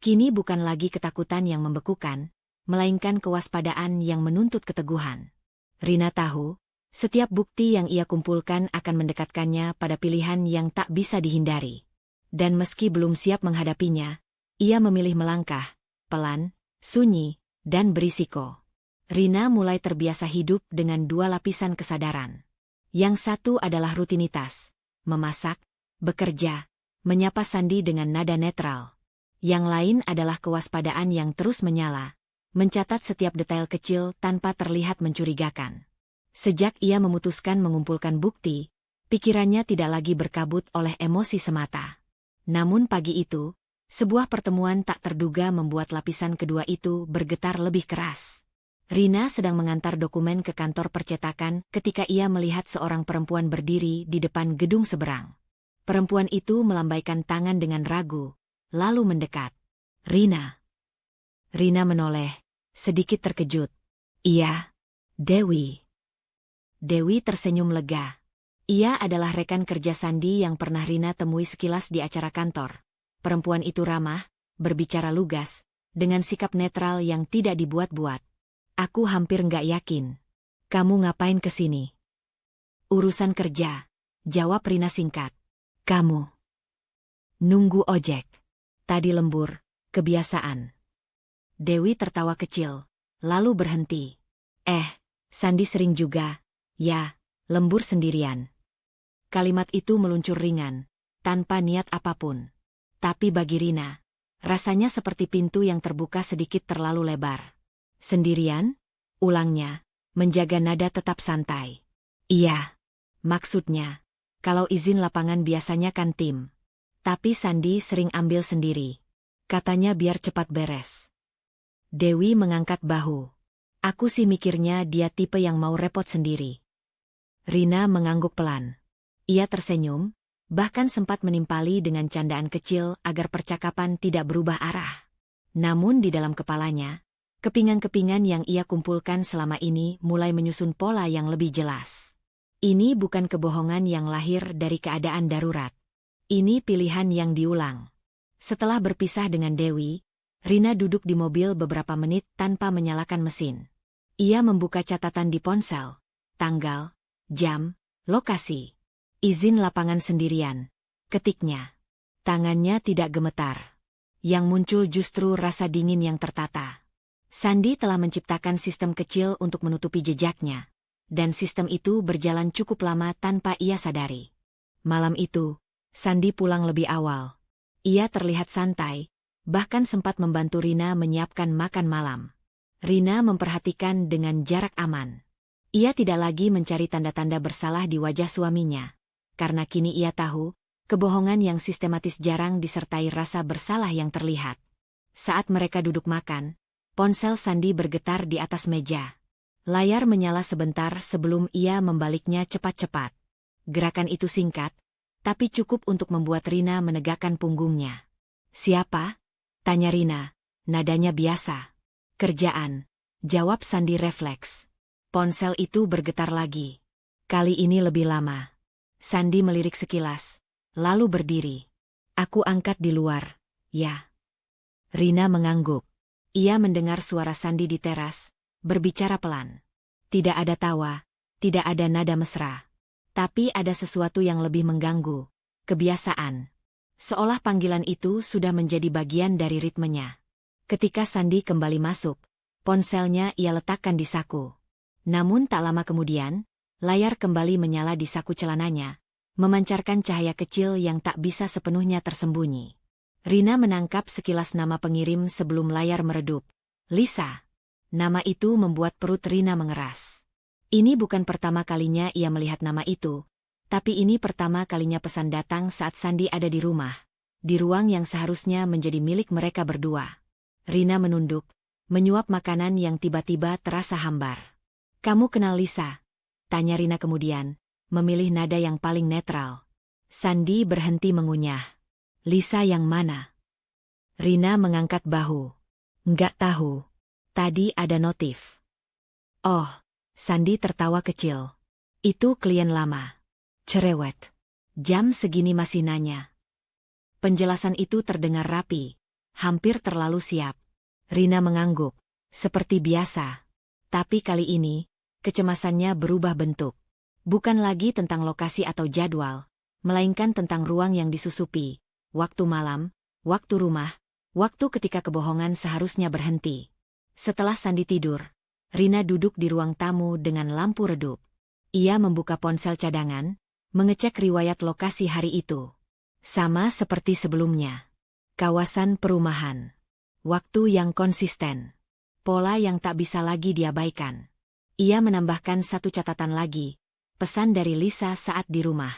Kini bukan lagi ketakutan yang membekukan, melainkan kewaspadaan yang menuntut keteguhan. Rina tahu, setiap bukti yang ia kumpulkan akan mendekatkannya pada pilihan yang tak bisa dihindari. Dan meski belum siap menghadapinya, ia memilih melangkah, pelan, sunyi, dan berisiko. Rina mulai terbiasa hidup dengan dua lapisan kesadaran. Yang satu adalah rutinitas, memasak, bekerja, menyapa Sandi dengan nada netral. Yang lain adalah kewaspadaan yang terus menyala, mencatat setiap detail kecil tanpa terlihat mencurigakan. Sejak ia memutuskan mengumpulkan bukti, pikirannya tidak lagi berkabut oleh emosi semata. Namun pagi itu, sebuah pertemuan tak terduga membuat lapisan kedua itu bergetar lebih keras. Rina sedang mengantar dokumen ke kantor percetakan ketika ia melihat seorang perempuan berdiri di depan gedung seberang. Perempuan itu melambaikan tangan dengan ragu, lalu mendekat. Rina. Rina menoleh, sedikit terkejut. Iya, Dewi. Dewi tersenyum lega. Ia adalah rekan kerja Sandi yang pernah Rina temui sekilas di acara kantor. Perempuan itu ramah, berbicara lugas, dengan sikap netral yang tidak dibuat-buat. Aku hampir nggak yakin. Kamu ngapain kesini? Urusan kerja, jawab Rina singkat. Kamu? Nunggu ojek. Tadi lembur, kebiasaan. Dewi tertawa kecil, lalu berhenti. Sandi sering juga, ya, lembur sendirian. Kalimat itu meluncur ringan, tanpa niat apapun. Tapi bagi Rina, rasanya seperti pintu yang terbuka sedikit terlalu lebar. Sendirian? Ulangnya, menjaga nada tetap santai. Iya. Maksudnya, kalau izin lapangan biasanya kan tim. Tapi Sandi sering ambil sendiri. Katanya biar cepat beres. Dewi mengangkat bahu. Aku sih mikirnya dia tipe yang mau repot sendiri. Rina mengangguk pelan. Ia tersenyum, bahkan sempat menimpali dengan candaan kecil agar percakapan tidak berubah arah. Namun di dalam kepalanya, kepingan-kepingan yang ia kumpulkan selama ini mulai menyusun pola yang lebih jelas. Ini bukan kebohongan yang lahir dari keadaan darurat. Ini pilihan yang diulang. Setelah berpisah dengan Dewi, Rina duduk di mobil beberapa menit tanpa menyalakan mesin. Ia membuka catatan di ponsel, tanggal, jam, lokasi. Izin lapangan sendirian, ketiknya. Tangannya tidak gemetar. Yang muncul justru rasa dingin yang tertata. Sandi telah menciptakan sistem kecil untuk menutupi jejaknya. Dan sistem itu berjalan cukup lama tanpa ia sadari. Malam itu, Sandi pulang lebih awal. Ia terlihat santai, bahkan sempat membantu Rina menyiapkan makan malam. Rina memperhatikan dengan jarak aman. Ia tidak lagi mencari tanda-tanda bersalah di wajah suaminya. Karena kini ia tahu, kebohongan yang sistematis jarang disertai rasa bersalah yang terlihat. Saat mereka duduk makan, ponsel Sandi bergetar di atas meja. Layar menyala sebentar sebelum ia membaliknya cepat-cepat. Gerakan itu singkat, tapi cukup untuk membuat Rina menegakkan punggungnya. Siapa? Tanya Rina, nadanya biasa. Kerjaan, jawab Sandi refleks. Ponsel itu bergetar lagi. Kali ini lebih lama. Sandi melirik sekilas, lalu berdiri. Aku angkat di luar, ya. Rina mengangguk. Ia mendengar suara Sandi di teras, berbicara pelan. Tidak ada tawa, tidak ada nada mesra. Tapi ada sesuatu yang lebih mengganggu, kebiasaan. Seolah panggilan itu sudah menjadi bagian dari ritmenya. Ketika Sandi kembali masuk, ponselnya ia letakkan di saku. Namun tak lama kemudian, layar kembali menyala di saku celananya, memancarkan cahaya kecil yang tak bisa sepenuhnya tersembunyi. Rina menangkap sekilas nama pengirim sebelum layar meredup. Lisa. Nama itu membuat perut Rina mengeras. Ini bukan pertama kalinya ia melihat nama itu, tapi ini pertama kalinya pesan datang saat Sandi ada di rumah, di ruang yang seharusnya menjadi milik mereka berdua. Rina menunduk, menyuap makanan yang tiba-tiba terasa hambar. Kamu kenal Lisa? Tanya Rina kemudian, memilih nada yang paling netral. Sandi berhenti mengunyah. Lisa yang mana? Rina mengangkat bahu. Nggak tahu. Tadi ada notif. Oh, Sandi tertawa kecil. Itu klien lama. Cerewet. Jam segini masih nanya. Penjelasan itu terdengar rapi, hampir terlalu siap. Rina mengangguk, seperti biasa. Tapi kali ini, kecemasannya berubah bentuk. Bukan lagi tentang lokasi atau jadwal, melainkan tentang ruang yang disusupi, waktu malam, waktu rumah, waktu ketika kebohongan seharusnya berhenti. Setelah Sandi tidur, Rina duduk di ruang tamu dengan lampu redup. Ia membuka ponsel cadangan, mengecek riwayat lokasi hari itu. Sama seperti sebelumnya. Kawasan perumahan. Waktu yang konsisten. Pola yang tak bisa lagi diabaikan. Ia menambahkan satu catatan lagi, pesan dari Lisa saat di rumah.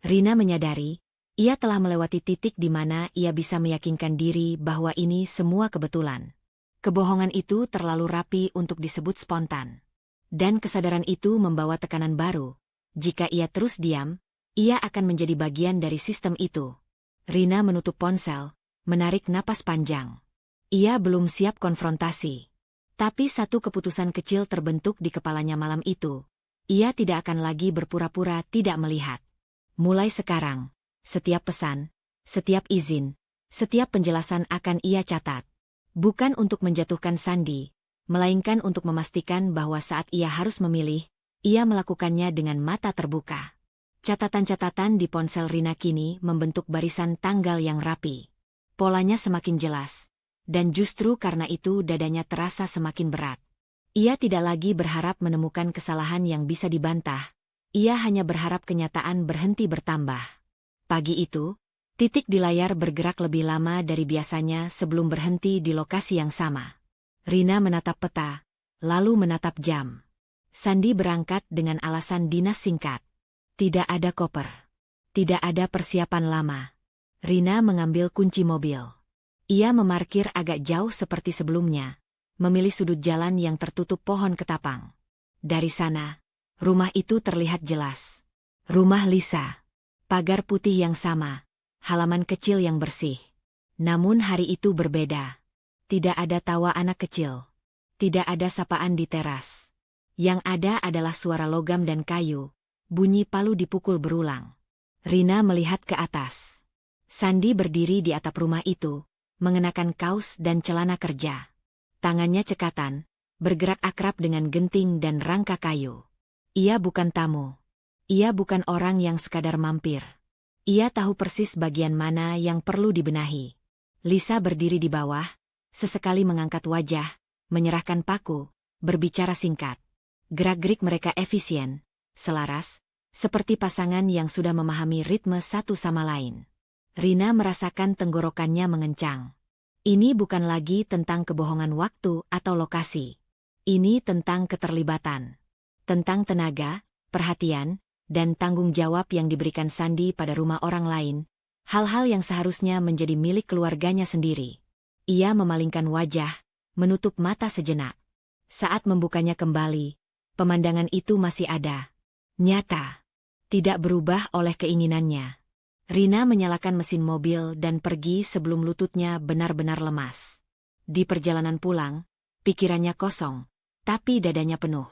Rina menyadari, ia telah melewati titik di mana ia bisa meyakinkan diri bahwa ini semua kebetulan. Kebohongan itu terlalu rapi untuk disebut spontan. Dan kesadaran itu membawa tekanan baru. Jika ia terus diam, ia akan menjadi bagian dari sistem itu. Rina menutup ponsel, menarik napas panjang. Ia belum siap konfrontasi. Tapi satu keputusan kecil terbentuk di kepalanya malam itu. Ia tidak akan lagi berpura-pura tidak melihat. Mulai sekarang, setiap pesan, setiap izin, setiap penjelasan akan ia catat. Bukan untuk menjatuhkan Sandi, melainkan untuk memastikan bahwa saat ia harus memilih, ia melakukannya dengan mata terbuka. Catatan-catatan di ponsel Rina kini membentuk barisan tanggal yang rapi. Polanya semakin jelas, dan justru karena itu dadanya terasa semakin berat. Ia tidak lagi berharap menemukan kesalahan yang bisa dibantah, ia hanya berharap kenyataan berhenti bertambah. Pagi itu, titik di layar bergerak lebih lama dari biasanya sebelum berhenti di lokasi yang sama. Rina menatap peta, lalu menatap jam. Sandi berangkat dengan alasan dinas singkat. Tidak ada koper. Tidak ada persiapan lama. Rina mengambil kunci mobil. Ia memarkir agak jauh seperti sebelumnya, memilih sudut jalan yang tertutup pohon ketapang. Dari sana, rumah itu terlihat jelas. Rumah Lisa. Pagar putih yang sama, halaman kecil yang bersih. Namun hari itu berbeda. Tidak ada tawa anak kecil. Tidak ada sapaan di teras. Yang ada adalah suara logam dan kayu, bunyi palu dipukul berulang. Rina melihat ke atas. Sandi berdiri di atap rumah itu, mengenakan kaos dan celana kerja. Tangannya cekatan, bergerak akrab dengan genting dan rangka kayu. Ia bukan tamu. Ia bukan orang yang sekadar mampir. Ia tahu persis bagian mana yang perlu dibenahi. Lisa berdiri di bawah, sesekali mengangkat wajah, menyerahkan paku, berbicara singkat. Gerak-gerik mereka efisien, selaras, seperti pasangan yang sudah memahami ritme satu sama lain. Rina merasakan tenggorokannya mengencang. Ini bukan lagi tentang kebohongan waktu atau lokasi. Ini tentang keterlibatan. Tentang tenaga, perhatian, dan tanggung jawab yang diberikan Sandi pada rumah orang lain. Hal-hal yang seharusnya menjadi milik keluarganya sendiri. Ia memalingkan wajah, menutup mata sejenak. Saat membukanya kembali, pemandangan itu masih ada. Nyata. Tidak berubah oleh keinginannya. Rina menyalakan mesin mobil dan pergi sebelum lututnya benar-benar lemas. Di perjalanan pulang, pikirannya kosong, tapi dadanya penuh.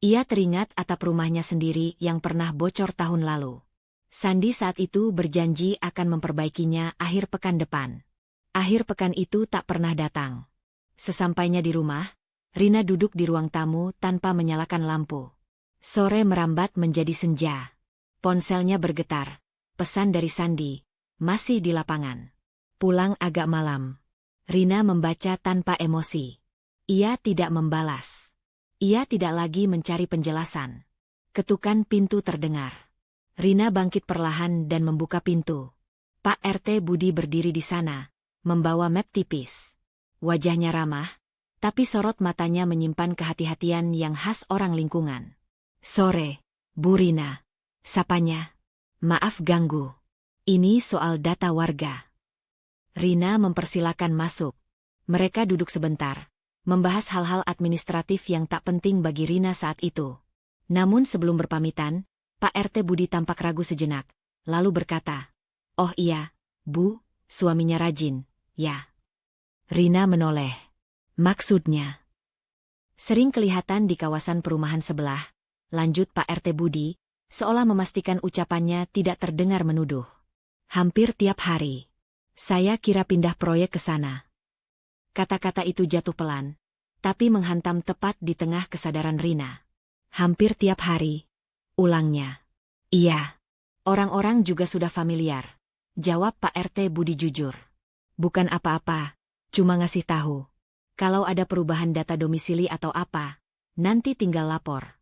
Ia teringat atap rumahnya sendiri yang pernah bocor tahun lalu. Sandi saat itu berjanji akan memperbaikinya akhir pekan depan. Akhir pekan itu tak pernah datang. Sesampainya di rumah, Rina duduk di ruang tamu tanpa menyalakan lampu. Sore merambat menjadi senja. Ponselnya bergetar. Pesan dari Sandi, masih di lapangan. Pulang agak malam. Rina membaca tanpa emosi. Ia tidak membalas. Ia tidak lagi mencari penjelasan. Ketukan pintu terdengar. Rina bangkit perlahan dan membuka pintu. Pak RT Budi berdiri di sana, membawa map tipis. Wajahnya ramah, tapi sorot matanya menyimpan kehati-hatian yang khas orang lingkungan. Sore, Bu Rina. Sapanya. Maaf ganggu. Ini soal data warga. Rina mempersilakan masuk. Mereka duduk sebentar, membahas hal-hal administratif yang tak penting bagi Rina saat itu. Namun sebelum berpamitan, Pak RT Budi tampak ragu sejenak, lalu berkata, "Oh iya, Bu, suaminya rajin, ya." Rina menoleh. Maksudnya? Sering kelihatan di kawasan perumahan sebelah, lanjut Pak RT Budi, seolah memastikan ucapannya tidak terdengar menuduh. Hampir tiap hari. Saya kira pindah proyek ke sana. Kata-kata itu jatuh pelan, tapi menghantam tepat di tengah kesadaran Rina. Hampir tiap hari. Ulangnya. Iya. Orang-orang juga sudah familiar. Jawab Pak RT Budi jujur. Bukan apa-apa, cuma ngasih tahu. Kalau ada perubahan data domisili atau apa, nanti tinggal lapor.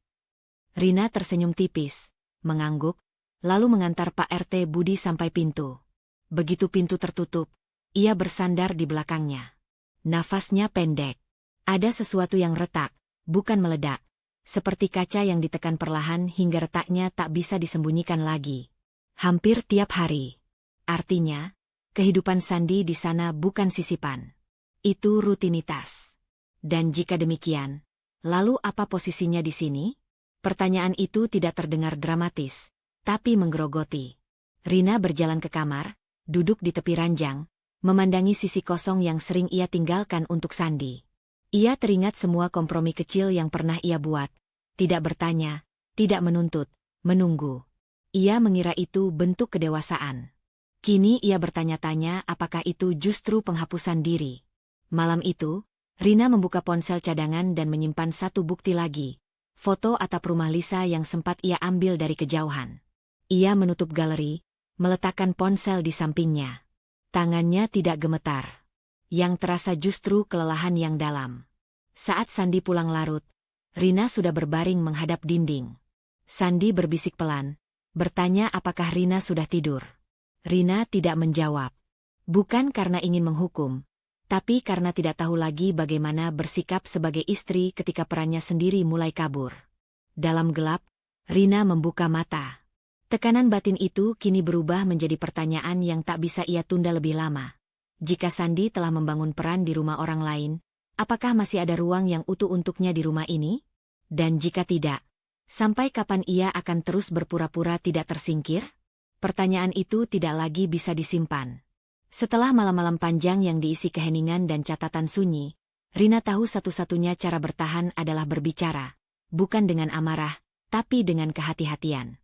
Rina tersenyum tipis, mengangguk, lalu mengantar Pak RT Budi sampai pintu. Begitu pintu tertutup, ia bersandar di belakangnya. Nafasnya pendek. Ada sesuatu yang retak, bukan meledak. Seperti kaca yang ditekan perlahan hingga retaknya tak bisa disembunyikan lagi. Hampir tiap hari. Artinya, kehidupan Sandi di sana bukan sisipan. Itu rutinitas. Dan jika demikian, lalu apa posisinya di sini? Pertanyaan itu tidak terdengar dramatis, tapi menggerogoti. Rina berjalan ke kamar, duduk di tepi ranjang, memandangi sisi kosong yang sering ia tinggalkan untuk Sandi. Ia teringat semua kompromi kecil yang pernah ia buat. Tidak bertanya, tidak menuntut, menunggu. Ia mengira itu bentuk kedewasaan. Kini ia bertanya-tanya apakah itu justru penghapusan diri. Malam itu, Rina membuka ponsel cadangan dan menyimpan satu bukti lagi. Foto atap rumah Lisa yang sempat ia ambil dari kejauhan. Ia menutup galeri, meletakkan ponsel di sampingnya. Tangannya tidak gemetar. Yang terasa justru kelelahan yang dalam. Saat Sandi pulang larut, Rina sudah berbaring menghadap dinding. Sandi berbisik pelan, bertanya apakah Rina sudah tidur. Rina tidak menjawab. Bukan karena ingin menghukum, Tapi karena tidak tahu lagi bagaimana bersikap sebagai istri ketika perannya sendiri mulai kabur. Dalam gelap, Rina membuka mata. Tekanan batin itu kini berubah menjadi pertanyaan yang tak bisa ia tunda lebih lama. Jika Sandi telah membangun peran di rumah orang lain, apakah masih ada ruang yang utuh untuknya di rumah ini? Dan jika tidak, sampai kapan ia akan terus berpura-pura tidak tersingkir? Pertanyaan itu tidak lagi bisa disimpan. Setelah malam-malam panjang yang diisi keheningan dan catatan sunyi, Rina tahu satu-satunya cara bertahan adalah berbicara, bukan dengan amarah, tapi dengan kehati-hatian.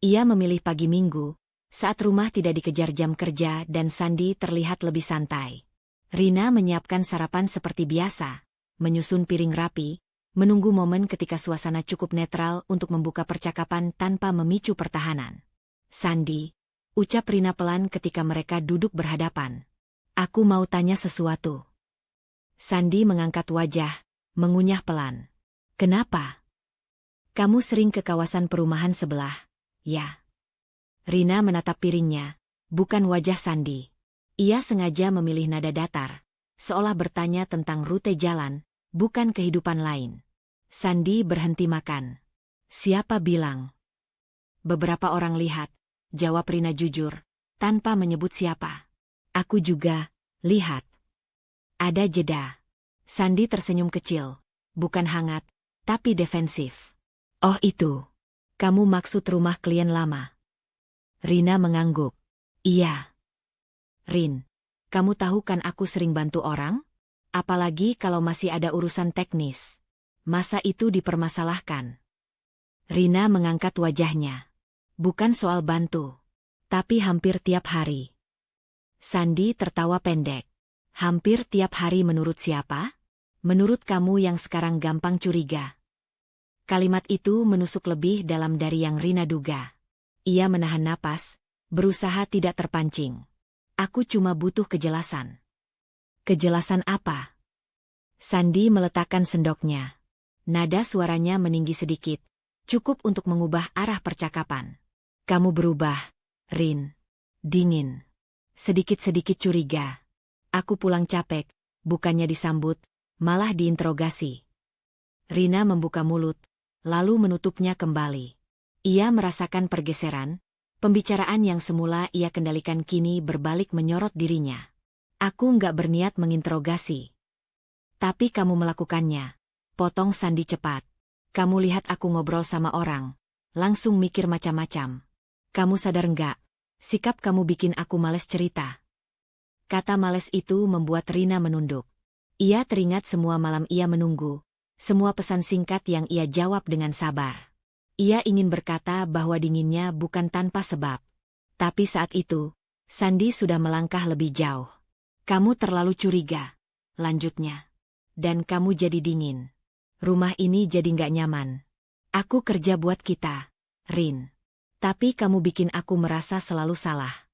Ia memilih pagi Minggu, saat rumah tidak dikejar jam kerja dan Sandi terlihat lebih santai. Rina menyiapkan sarapan seperti biasa, menyusun piring rapi, menunggu momen ketika suasana cukup netral untuk membuka percakapan tanpa memicu pertahanan. "Sandi," ucap Rina pelan ketika mereka duduk berhadapan. "Aku mau tanya sesuatu." Sandi mengangkat wajah, mengunyah pelan. "Kenapa? Kamu sering ke kawasan perumahan sebelah, ya?" Rina menatap piringnya, bukan wajah Sandi. Ia sengaja memilih nada datar, seolah bertanya tentang rute jalan, bukan kehidupan lain. Sandi berhenti makan. "Siapa bilang?" "Beberapa orang lihat," jawab Rina jujur, tanpa menyebut siapa. "Aku juga lihat." Ada jeda. Sandi tersenyum kecil, bukan hangat, tapi defensif. "Oh itu, kamu maksud rumah klien lama?" Rina mengangguk. "Iya." "Rin, kamu tahu kan aku sering bantu orang? Apalagi kalau masih ada urusan teknis. Masa itu dipermasalahkan?" Rina mengangkat wajahnya. "Bukan soal bantu, tapi hampir tiap hari." Sandi tertawa pendek. "Hampir tiap hari menurut siapa? Menurut kamu yang sekarang gampang curiga." Kalimat itu menusuk lebih dalam dari yang Rina duga. Ia menahan napas, berusaha tidak terpancing. "Aku cuma butuh kejelasan." "Kejelasan apa?" Sandi meletakkan sendoknya. Nada suaranya meninggi sedikit, cukup untuk mengubah arah percakapan. "Kamu berubah, Rin. Dingin. Sedikit-sedikit curiga. Aku pulang capek, bukannya disambut, malah diinterogasi." Rina membuka mulut, lalu menutupnya kembali. Ia merasakan pergeseran, pembicaraan yang semula ia kendalikan kini berbalik menyorot dirinya. "Aku nggak berniat menginterogasi." "Tapi kamu melakukannya," potong Sandi cepat. "Kamu lihat aku ngobrol sama orang, langsung mikir macam-macam. Kamu sadar nggak? Sikap kamu bikin aku males cerita." Kata males itu membuat Rina menunduk. Ia teringat semua malam ia menunggu, semua pesan singkat yang ia jawab dengan sabar. Ia ingin berkata bahwa dinginnya bukan tanpa sebab. Tapi saat itu, Sandi sudah melangkah lebih jauh. "Kamu terlalu curiga," lanjutnya. "Dan kamu jadi dingin. Rumah ini jadi nggak nyaman. Aku kerja buat kita, Rin. Tapi kamu bikin aku merasa selalu salah."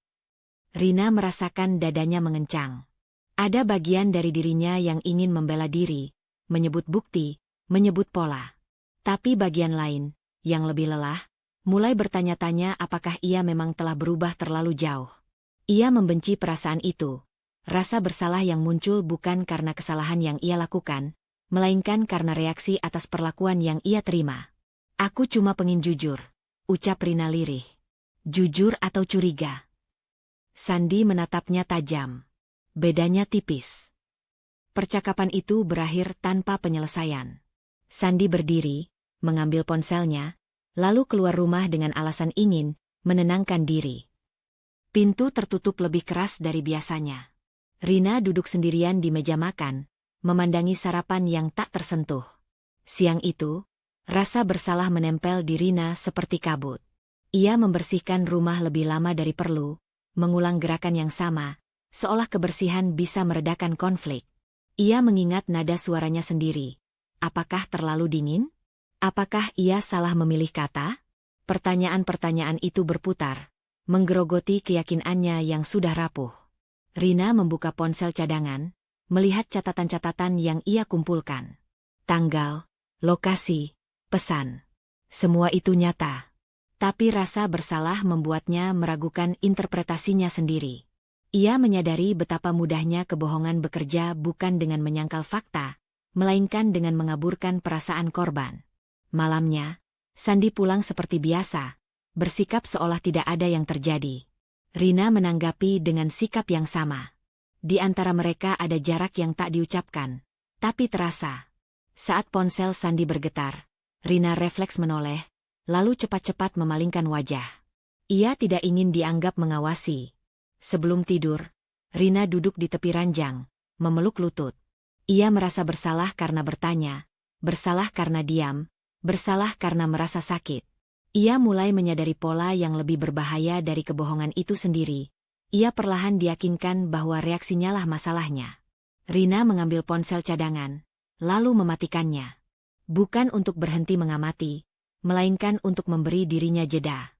Rina merasakan dadanya mengencang. Ada bagian dari dirinya yang ingin membela diri, menyebut bukti, menyebut pola. Tapi bagian lain, yang lebih lelah, mulai bertanya-tanya apakah ia memang telah berubah terlalu jauh. Ia membenci perasaan itu. Rasa bersalah yang muncul bukan karena kesalahan yang ia lakukan, melainkan karena reaksi atas perlakuan yang ia terima. "Aku cuma pengen jujur," ucap Rina lirih. "Jujur atau curiga?" Sandi menatapnya tajam. Bedanya tipis. Percakapan itu berakhir tanpa penyelesaian. Sandi berdiri, mengambil ponselnya, lalu keluar rumah dengan alasan ingin menenangkan diri. Pintu tertutup lebih keras dari biasanya. Rina duduk sendirian di meja makan, memandangi sarapan yang tak tersentuh. Siang itu, rasa bersalah menempel di Rina seperti kabut. Ia membersihkan rumah lebih lama dari perlu, mengulang gerakan yang sama, seolah kebersihan bisa meredakan konflik. Ia mengingat nada suaranya sendiri. Apakah terlalu dingin? Apakah ia salah memilih kata? Pertanyaan-pertanyaan itu berputar, menggerogoti keyakinannya yang sudah rapuh. Rina membuka ponsel cadangan, melihat catatan-catatan yang ia kumpulkan. Tanggal, lokasi, pesan. Semua itu nyata. Tapi rasa bersalah membuatnya meragukan interpretasinya sendiri. Ia menyadari betapa mudahnya kebohongan bekerja bukan dengan menyangkal fakta, melainkan dengan mengaburkan perasaan korban. Malamnya, Sandi pulang seperti biasa, bersikap seolah tidak ada yang terjadi. Rina menanggapi dengan sikap yang sama. Di antara mereka ada jarak yang tak diucapkan, tapi terasa. Saat ponsel Sandi bergetar, Rina refleks menoleh, lalu cepat-cepat memalingkan wajah. Ia tidak ingin dianggap mengawasi. Sebelum tidur, Rina duduk di tepi ranjang, memeluk lutut. Ia merasa bersalah karena bertanya, bersalah karena diam, bersalah karena merasa sakit. Ia mulai menyadari pola yang lebih berbahaya dari kebohongan itu sendiri. Ia perlahan diyakinkan bahwa reaksinya lah masalahnya. Rina mengambil ponsel cadangan, lalu mematikannya. Bukan untuk berhenti mengamati, melainkan untuk memberi dirinya jeda.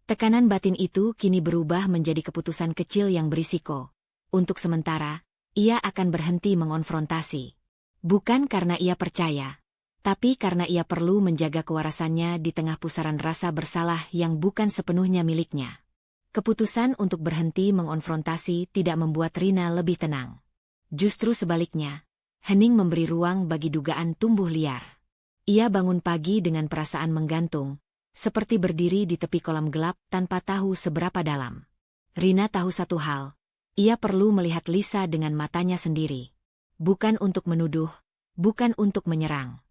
Tekanan batin itu kini berubah menjadi keputusan kecil yang berisiko. Untuk sementara, ia akan berhenti mengonfrontasi. Bukan karena ia percaya, tapi karena ia perlu menjaga kewarasannya di tengah pusaran rasa bersalah yang bukan sepenuhnya miliknya. Keputusan untuk berhenti mengonfrontasi tidak membuat Rina lebih tenang. Justru sebaliknya, hening memberi ruang bagi dugaan tumbuh liar. Ia bangun pagi dengan perasaan menggantung, seperti berdiri di tepi kolam gelap tanpa tahu seberapa dalam. Rina tahu satu hal, ia perlu melihat Lisa dengan matanya sendiri. Bukan untuk menuduh, bukan untuk menyerang.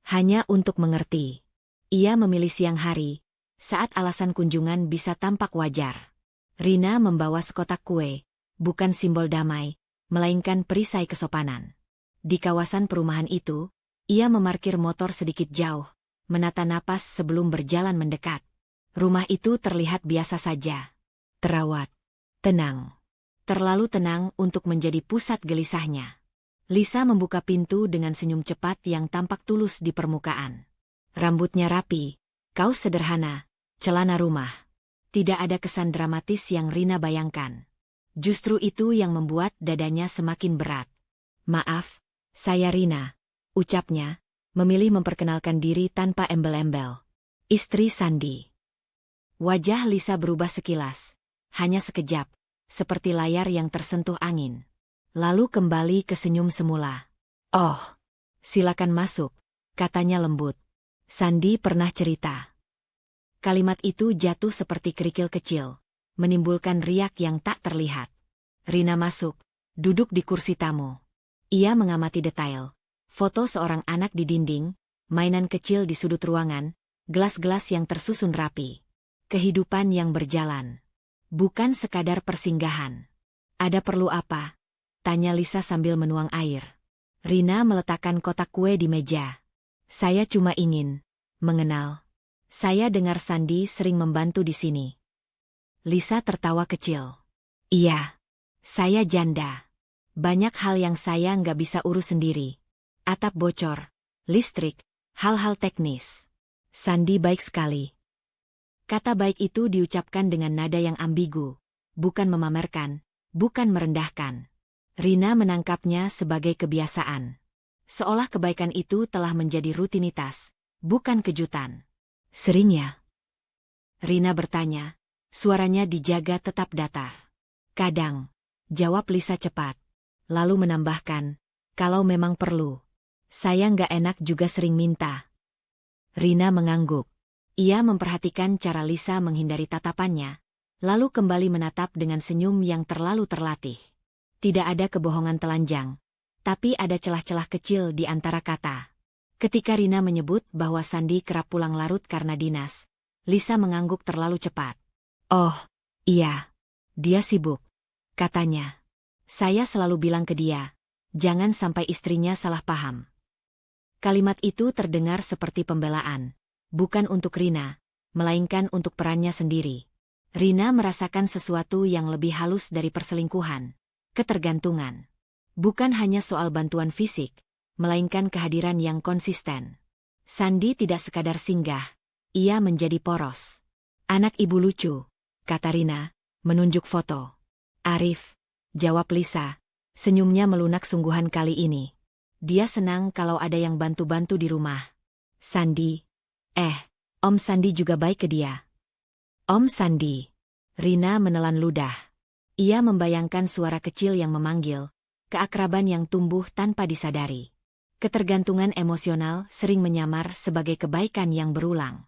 Hanya untuk mengerti. Ia memilih siang hari, saat alasan kunjungan bisa tampak wajar. Rina membawa sekotak kue, bukan simbol damai, melainkan perisai kesopanan. Di kawasan perumahan itu, ia memarkir motor sedikit jauh, menata napas sebelum berjalan mendekat. Rumah itu terlihat biasa saja. Terawat. Tenang. Terlalu tenang untuk menjadi pusat gelisahnya. Lisa membuka pintu dengan senyum cepat yang tampak tulus di permukaan. Rambutnya rapi, kaos sederhana, celana rumah. Tidak ada kesan dramatis yang Rina bayangkan. Justru itu yang membuat dadanya semakin berat. "Maaf, saya Rina," ucapnya, memilih memperkenalkan diri tanpa embel-embel. "Istri Sandi." Wajah Lisa berubah sekilas, hanya sekejap, seperti layar yang tersentuh angin. Lalu kembali ke senyum semula. "Oh, silakan masuk," katanya lembut. "Sandi pernah cerita." Kalimat itu jatuh seperti kerikil kecil, menimbulkan riak yang tak terlihat. Rina masuk, duduk di kursi tamu. Ia mengamati detail. Foto seorang anak di dinding, mainan kecil di sudut ruangan, gelas-gelas yang tersusun rapi. Kehidupan yang berjalan. Bukan sekadar persinggahan. "Ada perlu apa?" tanya Lisa sambil menuang air. Rina meletakkan kotak kue di meja. "Saya cuma ingin mengenal. Saya dengar Sandi sering membantu di sini." Lisa tertawa kecil. "Iya, saya janda. Banyak hal yang saya nggak bisa urus sendiri. Atap bocor, listrik, hal-hal teknis. Sandi baik sekali." Kata baik itu diucapkan dengan nada yang ambigu, bukan memamerkan, bukan merendahkan. Rina menangkapnya sebagai kebiasaan. Seolah kebaikan itu telah menjadi rutinitas, bukan kejutan. "Sering ya?" Rina bertanya, suaranya dijaga tetap datar. "Kadang," jawab Lisa cepat. Lalu menambahkan, "kalau memang perlu. Saya nggak enak juga sering minta." Rina mengangguk. Ia memperhatikan cara Lisa menghindari tatapannya, lalu kembali menatap dengan senyum yang terlalu terlatih. Tidak ada kebohongan telanjang, tapi ada celah-celah kecil di antara kata. Ketika Rina menyebut bahwa Sandi kerap pulang larut karena dinas, Lisa mengangguk terlalu cepat. "Oh, iya. Dia sibuk," katanya. "Saya selalu bilang ke dia, jangan sampai istrinya salah paham." Kalimat itu terdengar seperti pembelaan, bukan untuk Rina, melainkan untuk perannya sendiri. Rina merasakan sesuatu yang lebih halus dari perselingkuhan. Ketergantungan. Bukan hanya soal bantuan fisik, melainkan kehadiran yang konsisten. Sandi tidak sekadar singgah, ia menjadi poros. "Anak ibu lucu," kata Rina, menunjuk foto. "Arif," jawab Lisa, senyumnya melunak sungguhan kali ini. Dia senang kalau ada yang bantu-bantu di rumah. "Sandi. Om Sandi juga baik ke dia." "Om Sandi." Rina menelan ludah. Ia membayangkan suara kecil yang memanggil, keakraban yang tumbuh tanpa disadari. Ketergantungan emosional sering menyamar sebagai kebaikan yang berulang.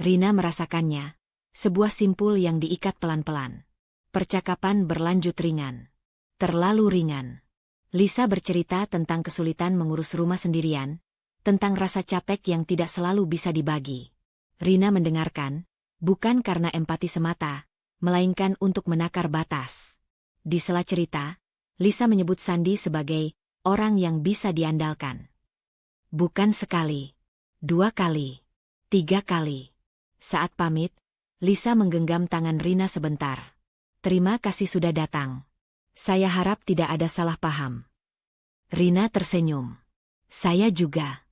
Rina merasakannya, sebuah simpul yang diikat pelan-pelan. Percakapan berlanjut ringan. Terlalu ringan. Lisa bercerita tentang kesulitan mengurus rumah sendirian, tentang rasa capek yang tidak selalu bisa dibagi. Rina mendengarkan, bukan karena empati semata, melainkan untuk menakar batas. Di sela cerita, Lisa menyebut Sandy sebagai orang yang bisa diandalkan. Bukan sekali, 2 kali, 3 kali. Saat pamit, Lisa menggenggam tangan Rina sebentar. Terima kasih sudah datang. Saya harap tidak ada salah paham. Rina tersenyum. Saya juga.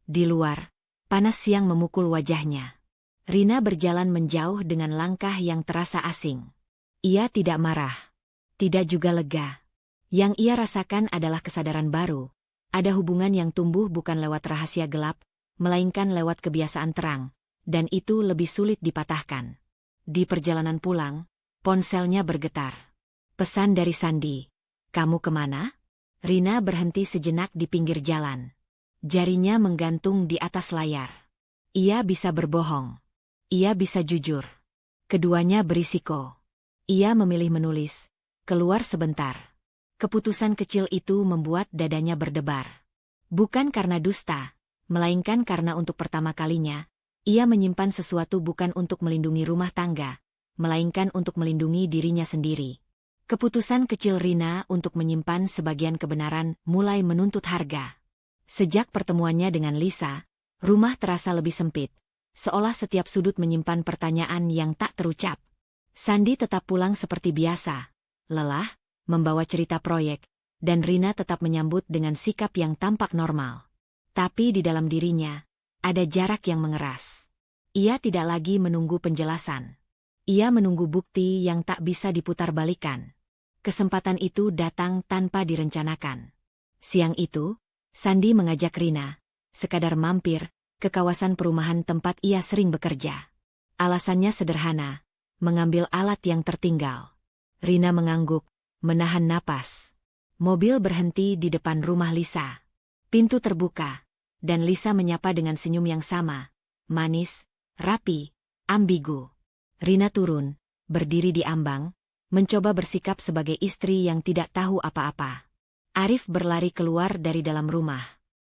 Di luar, panas siang memukul wajahnya. Rina berjalan menjauh dengan langkah yang terasa asing. Ia tidak marah. Tidak juga lega. Yang ia rasakan adalah kesadaran baru. Ada hubungan yang tumbuh bukan lewat rahasia gelap, melainkan lewat kebiasaan terang. Dan itu lebih sulit dipatahkan. Di perjalanan pulang, ponselnya bergetar. Pesan dari Sandy. Kamu kemana? Rina berhenti sejenak di pinggir jalan. Jarinya menggantung di atas layar. Ia bisa berbohong. Ia bisa jujur. Keduanya berisiko. Ia memilih menulis. Keluar sebentar. Keputusan kecil itu membuat dadanya berdebar. Bukan karena dusta, melainkan karena untuk pertama kalinya, ia menyimpan sesuatu bukan untuk melindungi rumah tangga, melainkan untuk melindungi dirinya sendiri. Keputusan kecil Rina untuk menyimpan sebagian kebenaran mulai menuntut harga. Sejak pertemuannya dengan Lisa, rumah terasa lebih sempit, seolah setiap sudut menyimpan pertanyaan yang tak terucap. Sandy tetap pulang seperti biasa, lelah, membawa cerita proyek, dan Rina tetap menyambut dengan sikap yang tampak normal. Tapi di dalam dirinya, ada jarak yang mengeras. Ia tidak lagi menunggu penjelasan. Ia menunggu bukti yang tak bisa diputarbalikkan. Kesempatan itu datang tanpa direncanakan. Siang itu, Sandy mengajak Rina, sekadar mampir, ke kawasan perumahan tempat ia sering bekerja. Alasannya sederhana, mengambil alat yang tertinggal. Rina mengangguk, menahan napas. Mobil berhenti di depan rumah Lisa. Pintu terbuka, dan Lisa menyapa dengan senyum yang sama, manis, rapi, ambigu. Rina turun, berdiri di ambang, mencoba bersikap sebagai istri yang tidak tahu apa-apa. Arif berlari keluar dari dalam rumah.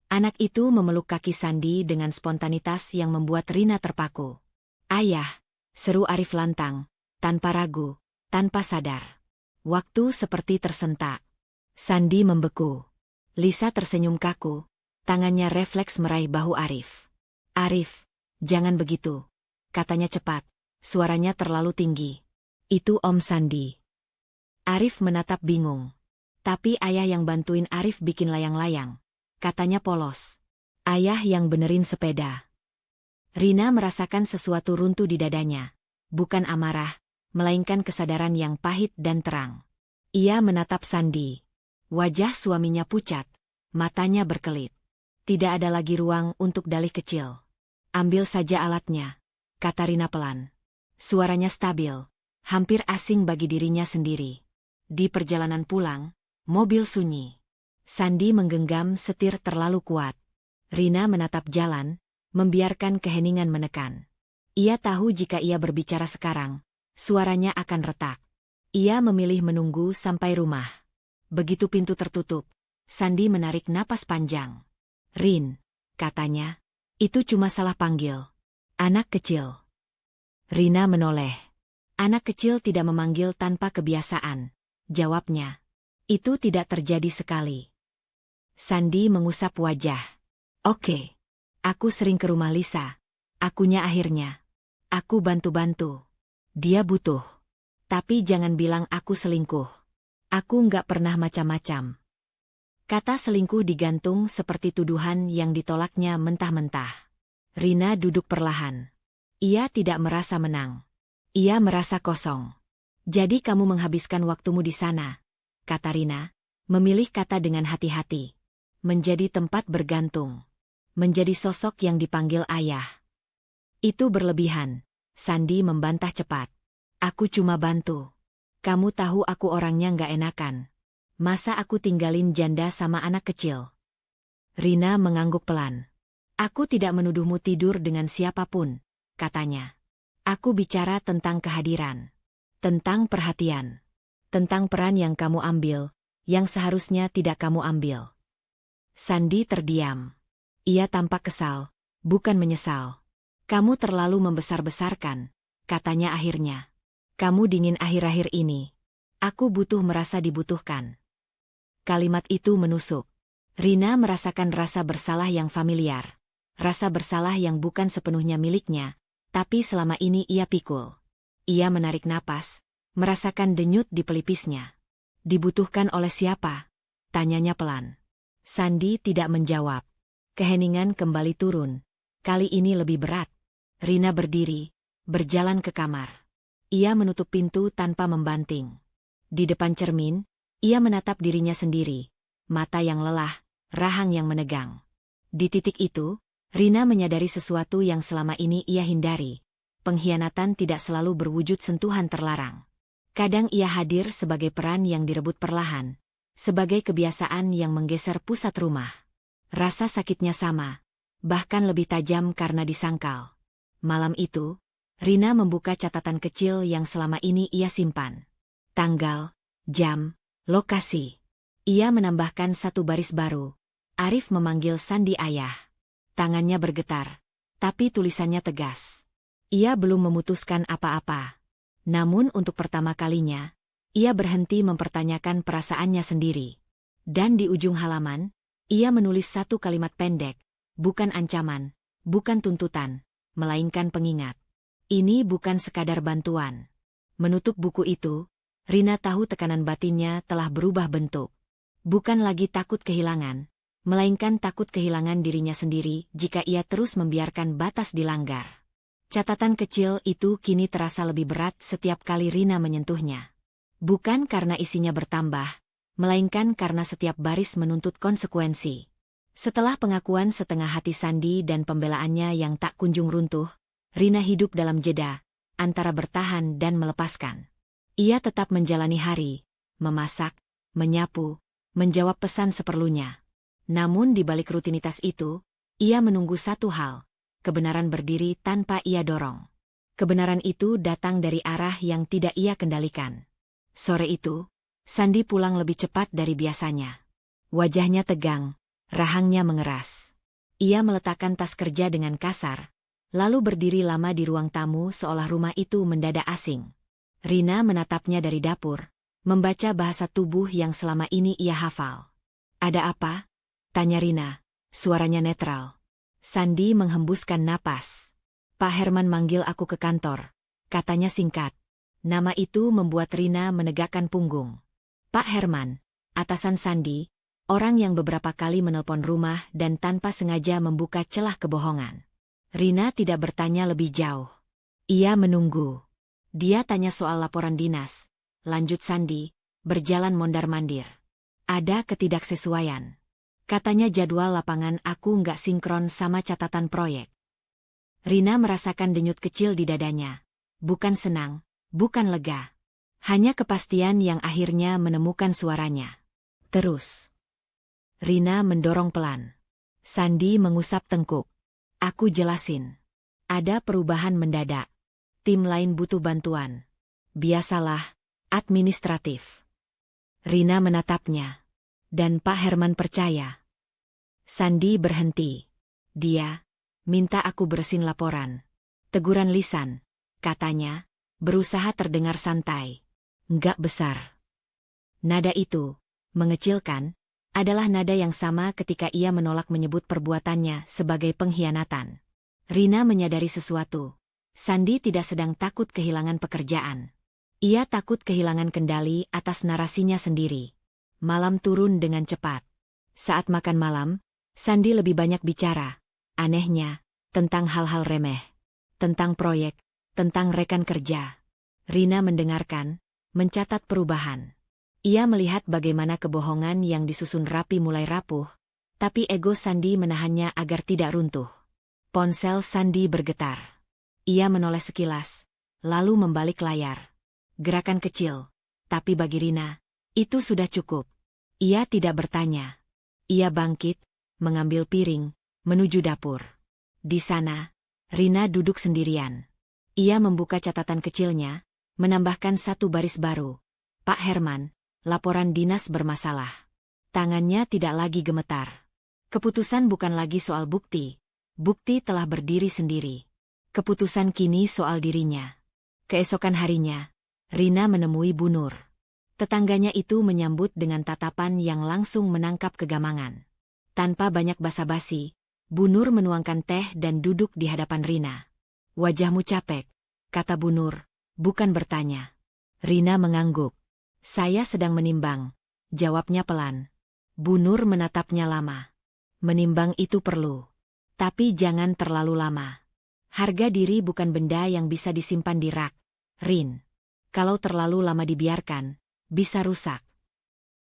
Anak itu memeluk kaki Sandy dengan spontanitas yang membuat Rina terpaku. Ayah, seru Arif lantang, tanpa ragu, tanpa sadar. Waktu seperti tersentak. Sandy membeku. Lisa tersenyum kaku, tangannya refleks meraih bahu Arif. Arif, jangan begitu, katanya cepat. Suaranya terlalu tinggi. Itu Om Sandy. Arif menatap bingung. Tapi ayah yang bantuin Arif bikin layang-layang. Katanya polos. Ayah yang benerin sepeda. Rina merasakan sesuatu runtuh di dadanya. Bukan amarah, melainkan kesadaran yang pahit dan terang. Ia menatap Sandy. Wajah suaminya pucat. Matanya berkelit. Tidak ada lagi ruang untuk dalih kecil. Ambil saja alatnya, kata Rina pelan. Suaranya stabil, hampir asing bagi dirinya sendiri. Di perjalanan pulang, mobil sunyi. Sandy menggenggam setir terlalu kuat. Rina menatap jalan, membiarkan keheningan menekan. Ia tahu jika ia berbicara sekarang, suaranya akan retak. Ia memilih menunggu sampai rumah. Begitu pintu tertutup, Sandy menarik napas panjang. Rin, katanya, itu cuma salah panggil. Anak kecil. Rina menoleh. Anak kecil tidak memanggil tanpa kebiasaan, jawabnya. Itu tidak terjadi sekali. Sandy mengusap wajah. Oke. Aku sering ke rumah Lisa. Akunya akhirnya. Aku bantu-bantu. Dia butuh. Tapi jangan bilang aku selingkuh. Aku nggak pernah macam-macam. Kata selingkuh digantung seperti tuduhan yang ditolaknya mentah-mentah. Rina duduk perlahan. Ia tidak merasa menang. Ia merasa kosong. Jadi kamu menghabiskan waktumu di sana, kata Rina, memilih kata dengan hati-hati. Menjadi tempat bergantung. Menjadi sosok yang dipanggil ayah. Itu berlebihan, Sandy membantah cepat. Aku cuma bantu. Kamu tahu aku orangnya nggak enakan. Masa aku tinggalin janda sama anak kecil? Rina mengangguk pelan. Aku tidak menuduhmu tidur dengan siapapun, katanya. Aku bicara tentang kehadiran. Tentang perhatian. Tentang peran yang kamu ambil, yang seharusnya tidak kamu ambil. Sandi terdiam. Ia tampak kesal, bukan menyesal. Kamu terlalu membesar-besarkan, katanya akhirnya. Kamu dingin akhir-akhir ini. Aku butuh merasa dibutuhkan. Kalimat itu menusuk. Rina merasakan rasa bersalah yang familiar. Rasa bersalah yang bukan sepenuhnya miliknya, tapi selama ini ia pikul. Ia menarik napas, merasakan denyut di pelipisnya. Dibutuhkan oleh siapa? Tanyanya pelan. Sandi tidak menjawab. Keheningan kembali turun. Kali ini lebih berat. Rina berdiri, berjalan ke kamar. Ia menutup pintu tanpa membanting. Di depan cermin, ia menatap dirinya sendiri. Mata yang lelah, rahang yang menegang. Di titik itu, Rina menyadari sesuatu yang selama ini ia hindari. Pengkhianatan tidak selalu berwujud sentuhan terlarang. Kadang ia hadir sebagai peran yang direbut perlahan, sebagai kebiasaan yang menggeser pusat rumah. Rasa sakitnya sama, bahkan lebih tajam karena disangkal. Malam itu, Rina membuka catatan kecil yang selama ini ia simpan. Tanggal, jam, lokasi. Ia menambahkan satu baris baru. Arif memanggil Sandi ayah. Tangannya bergetar, tapi tulisannya tegas. Ia belum memutuskan apa-apa. Namun untuk pertama kalinya, ia berhenti mempertanyakan perasaannya sendiri. Dan di ujung halaman, ia menulis satu kalimat pendek, bukan ancaman, bukan tuntutan, melainkan pengingat. Ini bukan sekadar bantuan. Menutup buku itu, Rina tahu tekanan batinnya telah berubah bentuk. Bukan lagi takut kehilangan, melainkan takut kehilangan dirinya sendiri jika ia terus membiarkan batas dilanggar. Catatan kecil itu kini terasa lebih berat setiap kali Rina menyentuhnya. Bukan karena isinya bertambah, melainkan karena setiap baris menuntut konsekuensi. Setelah pengakuan setengah hati Sandi dan pembelaannya yang tak kunjung runtuh, Rina hidup dalam jeda, antara bertahan dan melepaskan. Ia tetap menjalani hari, memasak, menyapu, menjawab pesan seperlunya. Namun di balik rutinitas itu, ia menunggu satu hal, kebenaran berdiri tanpa ia dorong. Kebenaran itu datang dari arah yang tidak ia kendalikan. Sore itu, Sandi pulang lebih cepat dari biasanya. Wajahnya tegang, rahangnya mengeras. Ia meletakkan tas kerja dengan kasar, lalu berdiri lama di ruang tamu seolah rumah itu mendadak asing. Rina menatapnya dari dapur, membaca bahasa tubuh yang selama ini ia hafal. "Ada apa?" tanya Rina, suaranya netral. Sandi menghembuskan napas. "Pak Herman manggil aku ke kantor," katanya singkat. Nama itu membuat Rina menegakkan punggung. Pak Herman, atasan Sandi, orang yang beberapa kali menelpon rumah dan tanpa sengaja membuka celah kebohongan. Rina tidak bertanya lebih jauh. Ia menunggu. Dia tanya soal laporan dinas. Lanjut Sandi, berjalan mondar-mandir. Ada ketidaksesuaian. Katanya jadwal lapangan aku nggak sinkron sama catatan proyek. Rina merasakan denyut kecil di dadanya. Bukan senang, bukan lega. Hanya kepastian yang akhirnya menemukan suaranya. "Terus." Rina mendorong pelan. Sandi mengusap tengkuk. "Aku jelasin. Ada perubahan mendadak. Tim lain butuh bantuan. Biasalah, administratif." Rina menatapnya. "Dan Pak Herman percaya?" Sandi berhenti. "Dia minta aku bersihin laporan. Teguran lisan," katanya, berusaha terdengar santai. "Nggak besar." Nada itu, mengecilkan, adalah nada yang sama ketika ia menolak menyebut perbuatannya sebagai pengkhianatan. Rina menyadari sesuatu. Sandi tidak sedang takut kehilangan pekerjaan. Ia takut kehilangan kendali atas narasinya sendiri. Malam turun dengan cepat. Saat makan malam, Sandi lebih banyak bicara. Anehnya, tentang hal-hal remeh. Tentang proyek, tentang rekan kerja. Rina mendengarkan, mencatat perubahan. Ia melihat bagaimana kebohongan yang disusun rapi mulai rapuh, tapi ego Sandi menahannya agar tidak runtuh. Ponsel Sandi bergetar. Ia menoleh sekilas, lalu membalik layar. Gerakan kecil, Tapi bagi Rina, itu sudah cukup. Ia tidak bertanya. Ia bangkit, mengambil piring, menuju dapur. Di sana, Rina duduk sendirian. Ia membuka catatan kecilnya, menambahkan satu baris baru. Pak Herman, laporan dinas bermasalah. Tangannya tidak lagi gemetar. Keputusan bukan lagi soal bukti. Bukti telah berdiri sendiri. Keputusan kini soal dirinya. Keesokan harinya, Rina menemui Bu Nur. Tetangganya itu menyambut dengan tatapan yang langsung menangkap kegamangan. Tanpa banyak basa-basi, Bu Nur menuangkan teh dan duduk di hadapan Rina. "Wajahmu capek," kata Bu Nur, bukan bertanya. Rina mengangguk. "Saya sedang menimbang," jawabnya pelan. Bu Nur menatapnya lama. "Menimbang itu perlu. Tapi jangan terlalu lama. Harga diri bukan benda yang bisa disimpan di rak, Rin. Kalau terlalu lama dibiarkan, bisa rusak."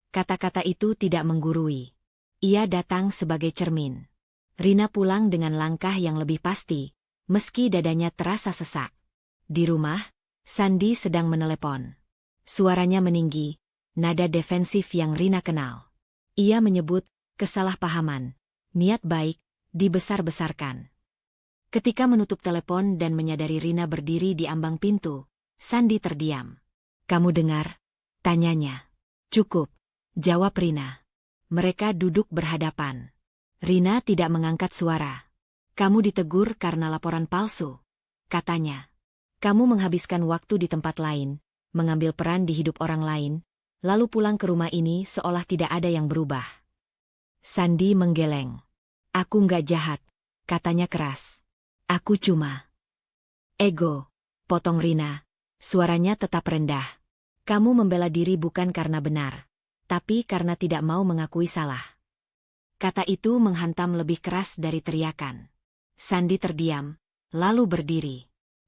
Kata-kata itu tidak menggurui. Ia datang sebagai cermin. Rina pulang dengan langkah yang lebih pasti, meski dadanya terasa sesak. Di rumah, Sandi sedang menelepon. Suaranya meninggi, nada defensif yang Rina kenal. Ia menyebut kesalahpahaman, niat baik, dibesar-besarkan. Ketika menutup telepon dan menyadari Rina berdiri di ambang pintu, Sandi terdiam. "Kamu dengar?" tanyanya. "Cukup," jawab Rina. Mereka duduk berhadapan. Rina tidak mengangkat suara. "Kamu ditegur karena laporan palsu," katanya. "Kamu menghabiskan waktu di tempat lain, mengambil peran di hidup orang lain, lalu pulang ke rumah ini seolah tidak ada yang berubah." Sandi menggeleng. "Aku nggak jahat," katanya keras. "Aku cuma ego," potong Rina. Suaranya tetap rendah. "Kamu membela diri bukan karena benar, tapi karena tidak mau mengakui salah." Kata itu menghantam lebih keras dari teriakan. Sandi terdiam, lalu berdiri.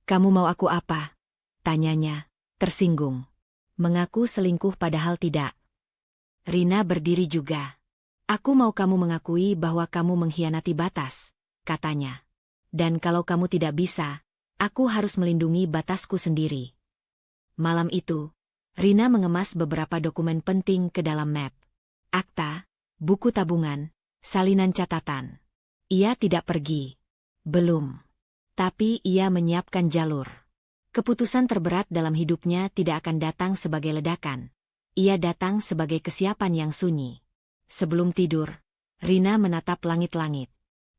"Kamu mau aku apa?" tanyanya, tersinggung. "Mengaku selingkuh padahal tidak." Rina berdiri juga. "Aku mau kamu mengakui bahwa kamu mengkhianati batas," katanya. "Dan kalau kamu tidak bisa, aku harus melindungi batasku sendiri." Malam itu, Rina mengemas beberapa dokumen penting ke dalam map. Akta, buku tabungan, salinan catatan. Ia tidak pergi. Belum. Tapi ia menyiapkan jalur. Keputusan terberat dalam hidupnya tidak akan datang sebagai ledakan. Ia datang sebagai kesiapan yang sunyi. Sebelum tidur, Rina menatap langit-langit.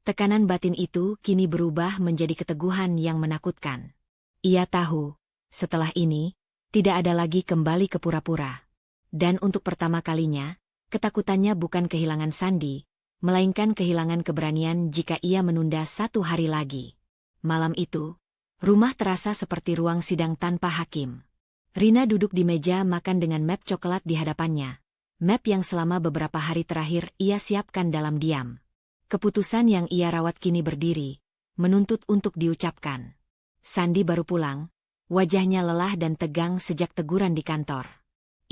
Tekanan batin itu kini berubah menjadi keteguhan yang menakutkan. Ia tahu, setelah ini, tidak ada lagi kembali ke pura-pura. Dan untuk pertama kalinya, ketakutannya bukan kehilangan Sandi, melainkan kehilangan keberanian jika ia menunda satu hari lagi. Malam itu, rumah terasa seperti ruang sidang tanpa hakim. Rina duduk di meja makan dengan map coklat di hadapannya. Map yang selama beberapa hari terakhir ia siapkan dalam diam. Keputusan yang ia rawat kini berdiri, menuntut untuk diucapkan. Sandi baru pulang, wajahnya lelah dan tegang sejak teguran di kantor.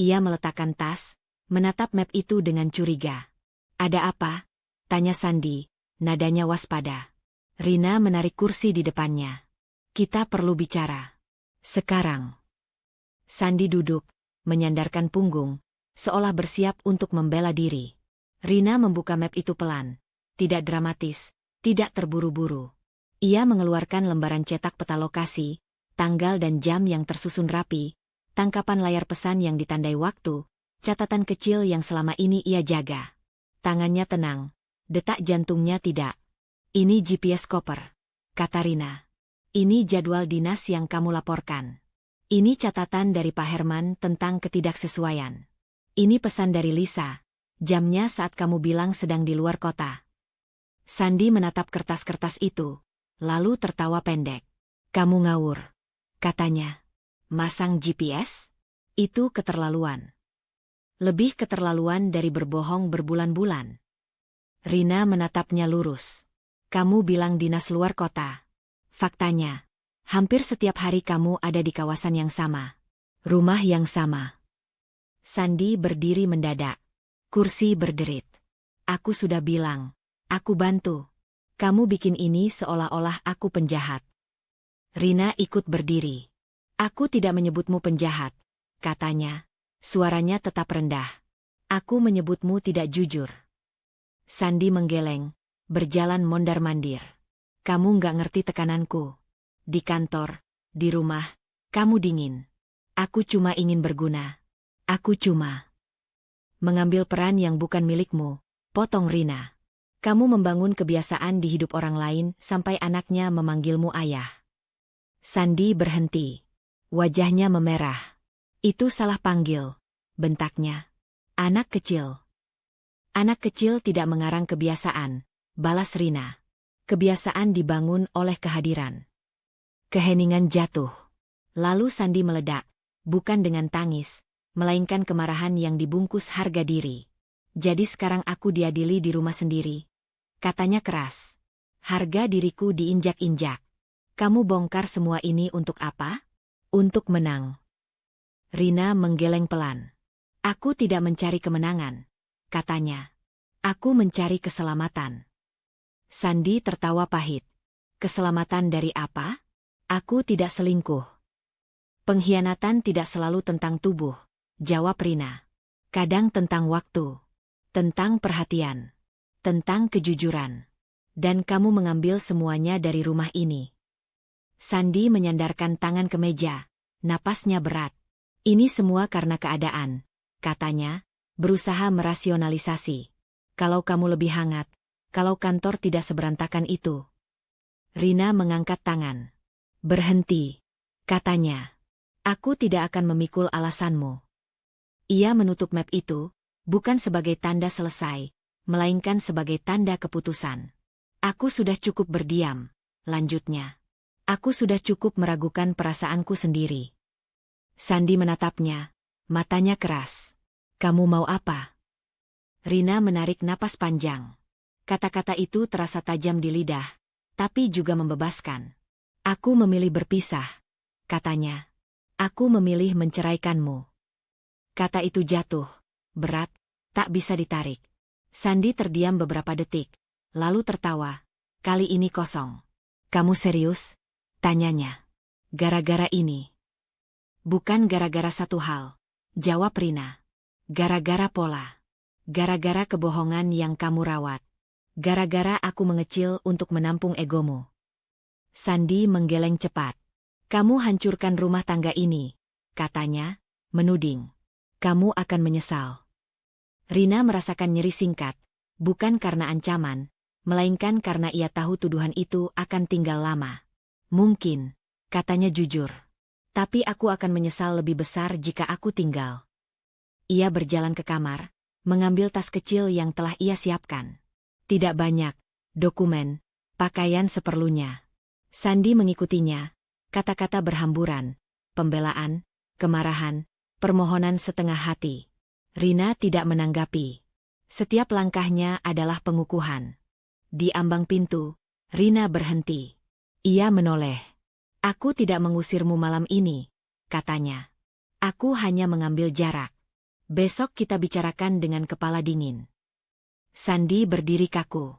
Ia meletakkan tas, menatap map itu dengan curiga. "Ada apa?" tanya Sandi, nadanya waspada. Rina menarik kursi di depannya. "Kita perlu bicara. Sekarang." Sandi duduk, menyandarkan punggung, seolah bersiap untuk membela diri. Rina membuka map itu pelan. Tidak dramatis, tidak terburu-buru. Ia mengeluarkan lembaran cetak peta lokasi, tanggal dan jam yang tersusun rapi, tangkapan layar pesan yang ditandai waktu, catatan kecil yang selama ini ia jaga. Tangannya tenang, detak jantungnya tidak. "Ini GPS koper," kata Rina. "Ini jadwal dinas yang kamu laporkan. Ini catatan dari Pak Herman tentang ketidaksesuaian. Ini pesan dari Lisa, jamnya saat kamu bilang sedang di luar kota." Sandi menatap kertas-kertas itu, lalu tertawa pendek. "Kamu ngawur," katanya. "Masang GPS? Itu keterlaluan. Lebih keterlaluan dari berbohong berbulan-bulan." Rina menatapnya lurus. "Kamu bilang dinas luar kota. Faktanya, hampir setiap hari kamu ada di kawasan yang sama. Rumah yang sama." Sandi berdiri mendadak. Kursi berderit. "Aku sudah bilang. Aku bantu. Kamu bikin ini seolah-olah aku penjahat." Rina ikut berdiri. "Aku tidak menyebutmu penjahat," katanya. Suaranya tetap rendah. Aku menyebutmu tidak jujur. Sandi menggeleng, berjalan mondar-mandir. Kamu nggak ngerti tekananku. Di kantor, di rumah, kamu dingin. Aku cuma ingin berguna. Aku cuma mengambil peran yang bukan milikmu, potong Rina. Kamu membangun kebiasaan di hidup orang lain sampai anaknya memanggilmu ayah. Sandi berhenti. Wajahnya memerah. Itu salah panggil, bentaknya. Anak kecil. Anak kecil tidak mengarang kebiasaan, balas Rina. Kebiasaan dibangun oleh kehadiran. Keheningan jatuh. Lalu Sandi meledak, bukan dengan tangis, melainkan kemarahan yang dibungkus harga diri. Jadi sekarang aku diadili di rumah sendiri. Katanya keras. Harga diriku diinjak-injak. Kamu bongkar semua ini untuk apa? Untuk menang. Rina menggeleng pelan. Aku tidak mencari kemenangan, katanya. Aku mencari keselamatan. Sandi tertawa pahit. Keselamatan dari apa? Aku tidak selingkuh. Pengkhianatan tidak selalu tentang tubuh. Jawab Rina. Kadang tentang waktu, tentang perhatian, tentang kejujuran. Dan kamu mengambil semuanya dari rumah ini. Sandi menyandarkan tangan ke meja, napasnya berat. Ini semua karena keadaan, katanya, berusaha merasionalisasi. Kalau kamu lebih hangat, kalau kantor tidak seberantakan itu. Rina mengangkat tangan. Berhenti, katanya. Aku tidak akan memikul alasanmu. Ia menutup map itu, bukan sebagai tanda selesai, melainkan sebagai tanda keputusan. Aku sudah cukup berdiam, lanjutnya. Aku sudah cukup meragukan perasaanku sendiri. Sandi menatapnya, matanya keras. Kamu mau apa? Rina menarik napas panjang. Kata-kata itu terasa tajam di lidah, tapi juga membebaskan. Aku memilih berpisah, katanya. Aku memilih menceraikanmu. Kata itu jatuh, berat, tak bisa ditarik. Sandi terdiam beberapa detik, lalu tertawa. Kali ini kosong. Kamu serius? Tanyanya. Gara-gara ini. Bukan gara-gara satu hal, jawab Rina. Gara-gara pola. Gara-gara kebohongan yang kamu rawat. Gara-gara aku mengecil untuk menampung egomu. Sandi menggeleng cepat. Kamu hancurkan rumah tangga ini, katanya, menuding. Kamu akan menyesal. Rina merasakan nyeri singkat, bukan karena ancaman, melainkan karena ia tahu tuduhan itu akan tinggal lama. Mungkin, katanya jujur. Tapi aku akan menyesal lebih besar jika aku tinggal. Ia berjalan ke kamar, mengambil tas kecil yang telah ia siapkan. Tidak banyak, dokumen, pakaian seperlunya. Sandi mengikutinya, kata-kata berhamburan, pembelaan, kemarahan, permohonan setengah hati. Rina tidak menanggapi. Setiap langkahnya adalah pengukuhan. Di ambang pintu, Rina berhenti. Ia menoleh. Aku tidak mengusirmu malam ini, katanya. Aku hanya mengambil jarak. Besok kita bicarakan dengan kepala dingin. Sandi berdiri kaku.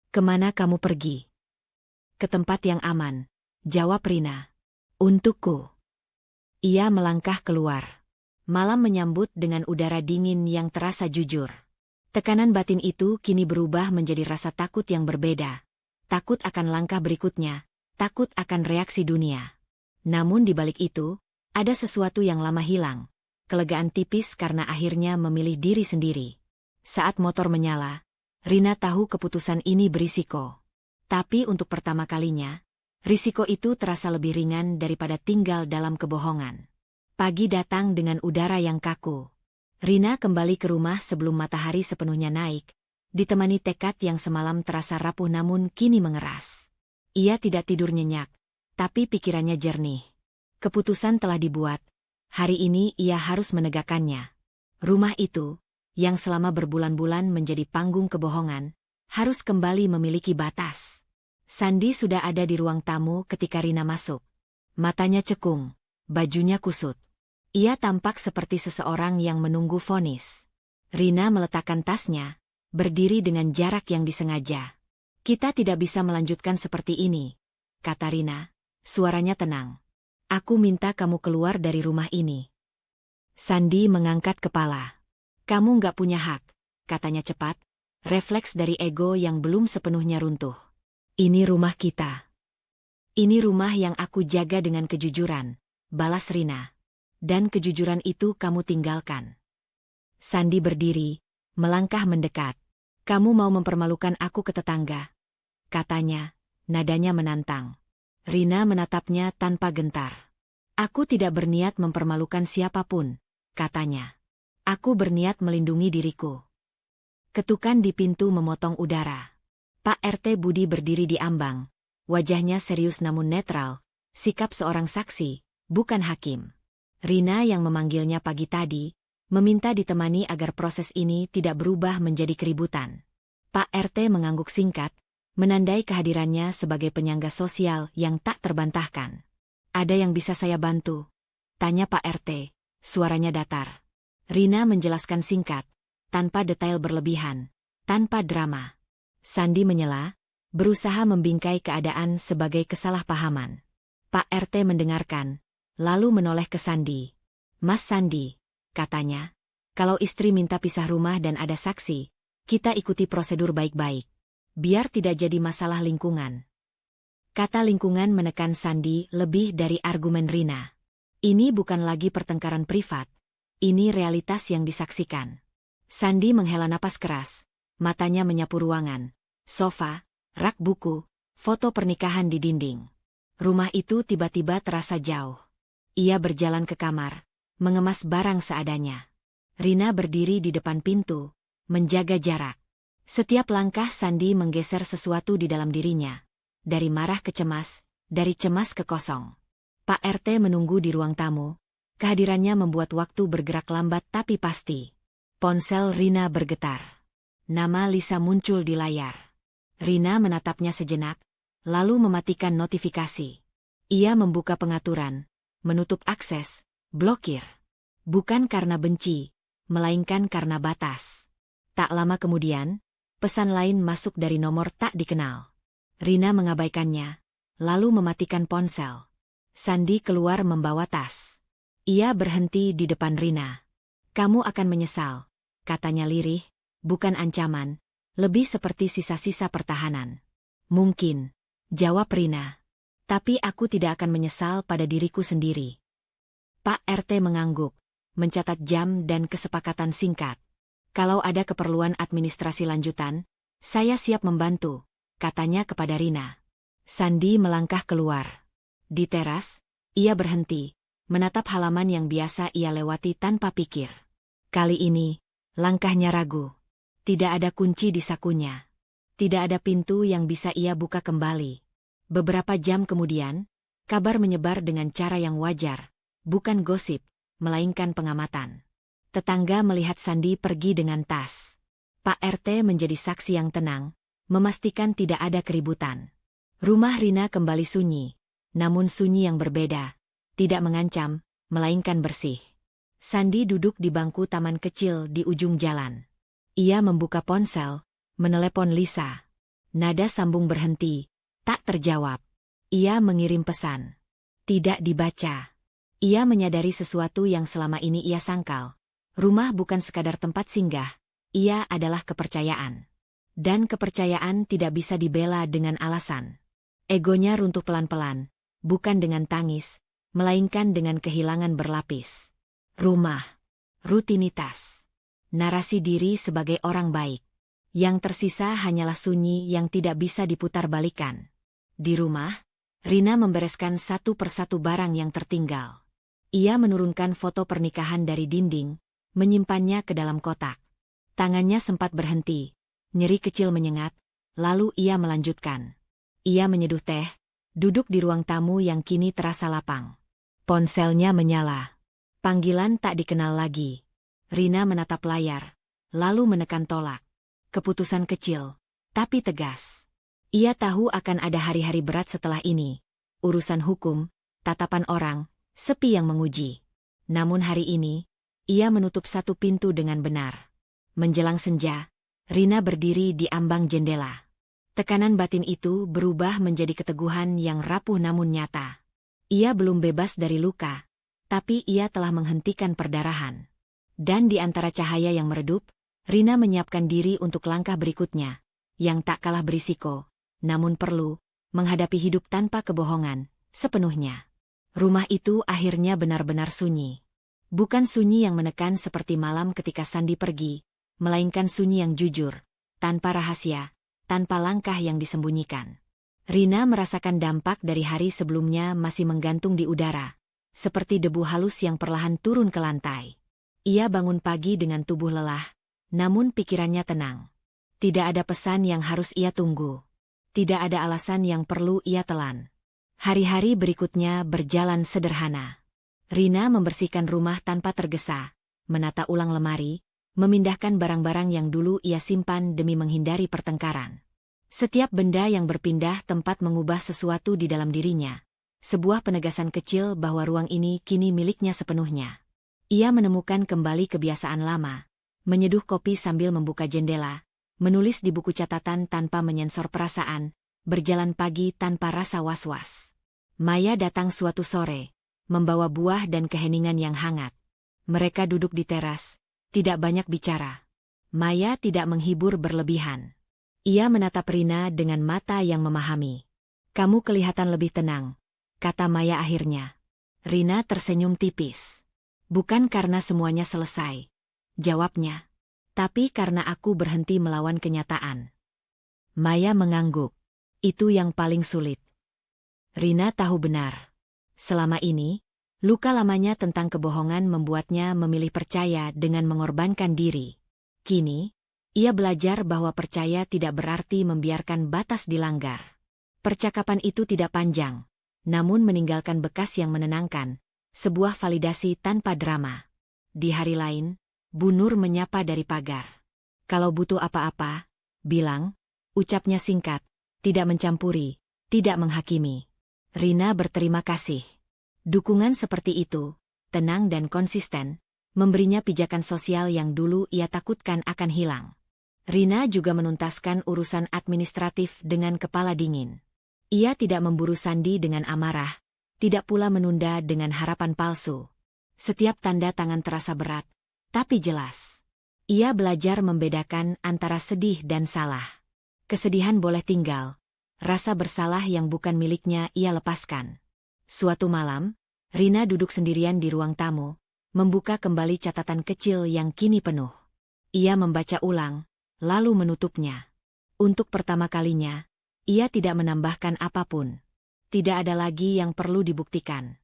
Kemana kamu pergi? Ke tempat yang aman, jawab Rina. Untukku. Ia melangkah keluar. Malam menyambut dengan udara dingin yang terasa jujur. Tekanan batin itu kini berubah menjadi rasa takut yang berbeda. Takut akan langkah berikutnya, takut akan reaksi dunia. Namun di balik itu, ada sesuatu yang lama hilang. Kelegaan tipis karena akhirnya memilih diri sendiri. Saat motor menyala, Rina tahu keputusan ini berisiko. Tapi untuk pertama kalinya, risiko itu terasa lebih ringan daripada tinggal dalam kebohongan. Pagi datang dengan udara yang kaku. Rina kembali ke rumah sebelum matahari sepenuhnya naik, ditemani tekad yang semalam terasa rapuh namun kini mengeras. Ia tidak tidur nyenyak, tapi pikirannya jernih. Keputusan telah dibuat, hari ini ia harus menegakkannya. Rumah itu, yang selama berbulan-bulan menjadi panggung kebohongan, harus kembali memiliki batas. Sandi sudah ada di ruang tamu ketika Rina masuk. Matanya cekung, bajunya kusut. Ia tampak seperti seseorang yang menunggu vonis. Rina meletakkan tasnya, berdiri dengan jarak yang disengaja. Kita tidak bisa melanjutkan seperti ini, kata Rina, suaranya tenang. Aku minta kamu keluar dari rumah ini. Sandi mengangkat kepala. Kamu nggak punya hak, katanya cepat, refleks dari ego yang belum sepenuhnya runtuh. Ini rumah kita. Ini rumah yang aku jaga dengan kejujuran, balas Rina. Dan kejujuran itu kamu tinggalkan. Sandi berdiri, melangkah mendekat. Kamu mau mempermalukan aku ke tetangga? Katanya, nadanya menantang. Rina menatapnya tanpa gentar. Aku tidak berniat mempermalukan siapapun, katanya. Aku berniat melindungi diriku. Ketukan di pintu memotong udara. Pak RT Budi berdiri di ambang. Wajahnya serius namun netral, sikap seorang saksi, bukan hakim. Rina yang memanggilnya pagi tadi, meminta ditemani agar proses ini tidak berubah menjadi keributan. Pak RT mengangguk singkat, menandai kehadirannya sebagai penyangga sosial yang tak terbantahkan. Ada yang bisa saya bantu? Tanya Pak RT, suaranya datar. Rina menjelaskan singkat, tanpa detail berlebihan, tanpa drama. Sandi menyela, berusaha membingkai keadaan sebagai kesalahpahaman. Pak RT mendengarkan, lalu menoleh ke Sandi. Mas Sandi, katanya, kalau istri minta pisah rumah dan ada saksi, kita ikuti prosedur baik-baik. Biar tidak jadi masalah lingkungan. Kata lingkungan menekan Sandi lebih dari argumen Rina. Ini bukan lagi pertengkaran privat. Ini realitas yang disaksikan. Sandi menghela napas keras. Matanya menyapu ruangan. Sofa, rak buku, foto pernikahan di dinding. Rumah itu tiba-tiba terasa jauh. Ia berjalan ke kamar, mengemas barang seadanya. Rina berdiri di depan pintu, menjaga jarak. Setiap langkah Sandi menggeser sesuatu di dalam dirinya. Dari marah ke cemas, dari cemas ke kosong. Pak RT menunggu di ruang tamu. Kehadirannya membuat waktu bergerak lambat tapi pasti. Ponsel Rina bergetar. Nama Lisa muncul di layar. Rina menatapnya sejenak, lalu mematikan notifikasi. Ia membuka pengaturan, menutup akses, blokir. Bukan karena benci, melainkan karena batas. Tak lama kemudian, pesan lain masuk dari nomor tak dikenal. Rina mengabaikannya, lalu mematikan ponsel. Sandi keluar membawa tas. Ia berhenti di depan Rina. Kamu akan menyesal, katanya lirih, bukan ancaman, lebih seperti sisa-sisa pertahanan. Mungkin, jawab Rina. Tapi aku tidak akan menyesal pada diriku sendiri. Pak RT mengangguk, mencatat jam dan kesepakatan singkat. Kalau ada keperluan administrasi lanjutan, saya siap membantu, katanya kepada Rina. Sandi melangkah keluar. Di teras, ia berhenti, menatap halaman yang biasa ia lewati tanpa pikir. Kali ini, langkahnya ragu. Tidak ada kunci di sakunya. Tidak ada pintu yang bisa ia buka kembali. Beberapa jam kemudian, kabar menyebar dengan cara yang wajar, bukan gosip, melainkan pengamatan. Tetangga melihat Sandi pergi dengan tas. Pak RT menjadi saksi yang tenang, memastikan tidak ada keributan. Rumah Rina kembali sunyi, namun sunyi yang berbeda. Tidak mengancam, melainkan bersih. Sandi duduk di bangku taman kecil di ujung jalan. Ia membuka ponsel, menelepon Lisa. Nada sambung berhenti, tak terjawab. Ia mengirim pesan. Tidak dibaca. Ia menyadari sesuatu yang selama ini ia sangkal. Rumah bukan sekadar tempat singgah, ia adalah kepercayaan. Dan kepercayaan tidak bisa dibela dengan alasan. Egonya runtuh pelan-pelan, bukan dengan tangis, melainkan dengan kehilangan berlapis. Rumah, rutinitas, narasi diri sebagai orang baik. Yang tersisa hanyalah sunyi yang tidak bisa diputar-balikan. Di rumah, Rina membereskan satu persatu barang yang tertinggal. Ia menurunkan foto pernikahan dari dinding, menyimpannya ke dalam kotak. Tangannya sempat berhenti, nyeri kecil menyengat, lalu ia melanjutkan. Ia menyeduh teh, duduk di ruang tamu yang kini terasa lapang. Ponselnya menyala. Panggilan tak dikenal lagi. Rina menatap layar, lalu menekan tolak. Keputusan kecil, tapi tegas. Ia tahu akan ada hari-hari berat setelah ini. Urusan hukum, tatapan orang, sepi yang menguji. Namun hari ini, ia menutup satu pintu dengan benar. Menjelang senja, Rina berdiri di ambang jendela. Tekanan batin itu berubah menjadi keteguhan yang rapuh namun nyata. Ia belum bebas dari luka, tapi ia telah menghentikan perdarahan. Dan di antara cahaya yang meredup, Rina menyiapkan diri untuk langkah berikutnya, yang tak kalah berisiko, namun perlu, menghadapi hidup tanpa kebohongan, sepenuhnya. Rumah itu akhirnya benar-benar sunyi. Bukan sunyi yang menekan seperti malam ketika Sandi pergi, melainkan sunyi yang jujur, tanpa rahasia, tanpa langkah yang disembunyikan. Rina merasakan dampak dari hari sebelumnya masih menggantung di udara, seperti debu halus yang perlahan turun ke lantai. Ia bangun pagi dengan tubuh lelah, namun pikirannya tenang. Tidak ada pesan yang harus ia tunggu. Tidak ada alasan yang perlu ia telan. Hari-hari berikutnya berjalan sederhana. Rina membersihkan rumah tanpa tergesa, menata ulang lemari, memindahkan barang-barang yang dulu ia simpan demi menghindari pertengkaran. Setiap benda yang berpindah tempat mengubah sesuatu di dalam dirinya. Sebuah penegasan kecil bahwa ruang ini kini miliknya sepenuhnya. Ia menemukan kembali kebiasaan lama, menyeduh kopi sambil membuka jendela, menulis di buku catatan tanpa menyensor perasaan, berjalan pagi tanpa rasa was-was. Maya datang suatu sore, membawa buah dan keheningan yang hangat. Mereka duduk di teras, tidak banyak bicara. Maya tidak menghibur berlebihan. Ia menatap Rina dengan mata yang memahami. "Kamu kelihatan lebih tenang," kata Maya akhirnya. Rina tersenyum tipis. "Bukan karena semuanya selesai," jawabnya, "tapi karena aku berhenti melawan kenyataan." Maya mengangguk. "Itu yang paling sulit." Rina tahu benar. Selama ini, luka lamanya tentang kebohongan membuatnya memilih percaya dengan mengorbankan diri. Kini, ia belajar bahwa percaya tidak berarti membiarkan batas dilanggar. Percakapan itu tidak panjang, namun meninggalkan bekas yang menenangkan, sebuah validasi tanpa drama. Di hari lain, Bu Nur menyapa dari pagar. "Kalau butuh apa-apa, bilang," ucapnya singkat, tidak mencampuri, tidak menghakimi. Rina berterima kasih. Dukungan seperti itu, tenang dan konsisten, memberinya pijakan sosial yang dulu ia takutkan akan hilang. Rina juga menuntaskan urusan administratif dengan kepala dingin. Ia tidak memburu Sandi dengan amarah, tidak pula menunda dengan harapan palsu. Setiap tanda tangan terasa berat, tapi jelas. Ia belajar membedakan antara sedih dan salah. Kesedihan boleh tinggal. Rasa bersalah yang bukan miliknya ia lepaskan. Suatu malam, Rina duduk sendirian di ruang tamu, membuka kembali catatan kecil yang kini penuh. Ia membaca ulang, lalu menutupnya. Untuk pertama kalinya, ia tidak menambahkan apapun. Tidak ada lagi yang perlu dibuktikan.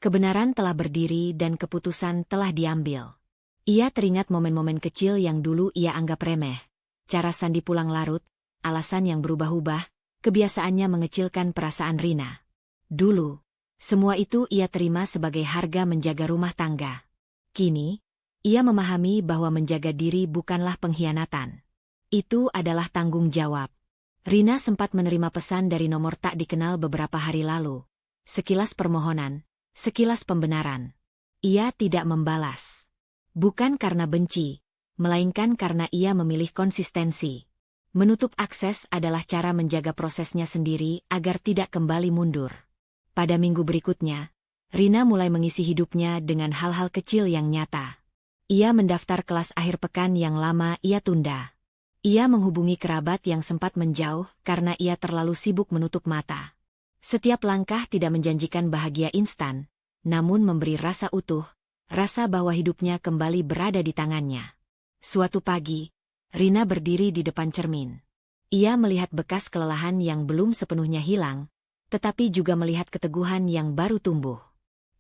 Kebenaran telah berdiri dan keputusan telah diambil. Ia teringat momen-momen kecil yang dulu ia anggap remeh. Cara Sandi pulang larut, alasan yang berubah-ubah, kebiasaannya mengecilkan perasaan Rina. Dulu, semua itu ia terima sebagai harga menjaga rumah tangga. Kini, ia memahami bahwa menjaga diri bukanlah pengkhianatan. Itu adalah tanggung jawab. Rina sempat menerima pesan dari nomor tak dikenal beberapa hari lalu. Sekilas permohonan, sekilas pembenaran. Ia tidak membalas. Bukan karena benci, melainkan karena ia memilih konsistensi. Menutup akses adalah cara menjaga prosesnya sendiri agar tidak kembali mundur. Pada minggu berikutnya, Rina mulai mengisi hidupnya dengan hal-hal kecil yang nyata. Ia mendaftar kelas akhir pekan yang lama ia tunda. Ia menghubungi kerabat yang sempat menjauh karena ia terlalu sibuk menutup mata. Setiap langkah tidak menjanjikan bahagia instan, namun memberi rasa utuh, rasa bahwa hidupnya kembali berada di tangannya. Suatu pagi, Rina berdiri di depan cermin. Ia melihat bekas kelelahan yang belum sepenuhnya hilang, tetapi juga melihat keteguhan yang baru tumbuh.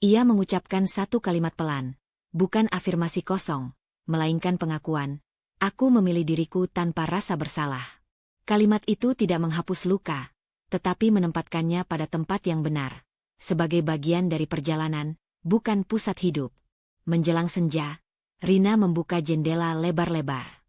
Ia mengucapkan satu kalimat pelan, bukan afirmasi kosong, melainkan pengakuan, "Aku memilih diriku tanpa rasa bersalah." Kalimat itu tidak menghapus luka, tetapi menempatkannya pada tempat yang benar, sebagai bagian dari perjalanan, bukan pusat hidup. Menjelang senja, Rina membuka jendela lebar-lebar.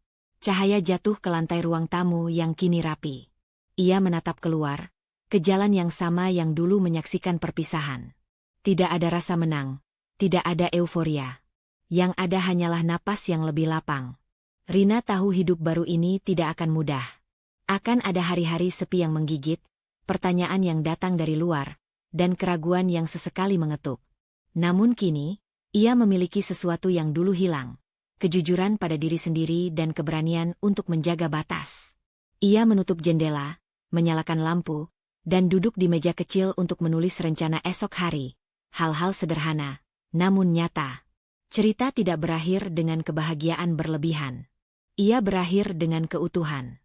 Cahaya jatuh ke lantai ruang tamu yang kini rapi. Ia menatap keluar, ke jalan yang sama yang dulu menyaksikan perpisahan. Tidak ada rasa menang, tidak ada euforia. Yang ada hanyalah napas yang lebih lapang. Rina tahu hidup baru ini tidak akan mudah. Akan ada hari-hari sepi yang menggigit, pertanyaan yang datang dari luar, dan keraguan yang sesekali mengetuk. Namun kini, Ia memiliki sesuatu yang dulu hilang, kejujuran pada diri sendiri dan keberanian untuk menjaga batas. Ia menutup jendela, menyalakan lampu, dan duduk di meja kecil untuk menulis rencana esok hari. Hal-hal sederhana, namun nyata. Cerita tidak berakhir dengan kebahagiaan berlebihan. Ia berakhir dengan keutuhan.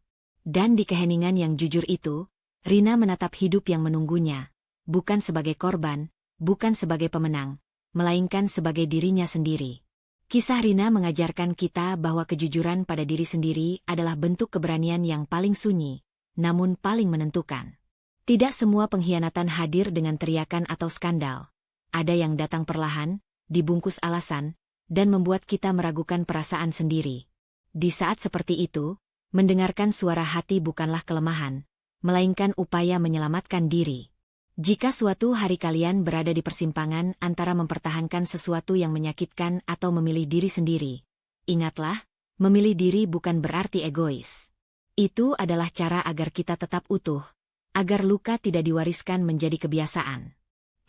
Dan di keheningan yang jujur itu, Rina menatap hidup yang menunggunya, bukan sebagai korban, bukan sebagai pemenang, melainkan sebagai dirinya sendiri. Kisah Rina mengajarkan kita bahwa kejujuran pada diri sendiri adalah bentuk keberanian yang paling sunyi, namun paling menentukan. Tidak semua pengkhianatan hadir dengan teriakan atau skandal. Ada yang datang perlahan, dibungkus alasan, dan membuat kita meragukan perasaan sendiri. Di saat seperti itu, mendengarkan suara hati bukanlah kelemahan, melainkan upaya menyelamatkan diri. Jika suatu hari kalian berada di persimpangan antara mempertahankan sesuatu yang menyakitkan atau memilih diri sendiri, ingatlah, memilih diri bukan berarti egois. Itu adalah cara agar kita tetap utuh, agar luka tidak diwariskan menjadi kebiasaan.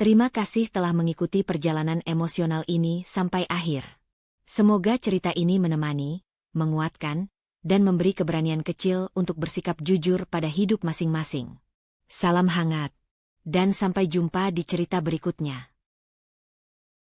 Terima kasih telah mengikuti perjalanan emosional ini sampai akhir. Semoga cerita ini menemani, menguatkan, dan memberi keberanian kecil untuk bersikap jujur pada hidup masing-masing. Salam hangat, dan sampai jumpa di cerita berikutnya.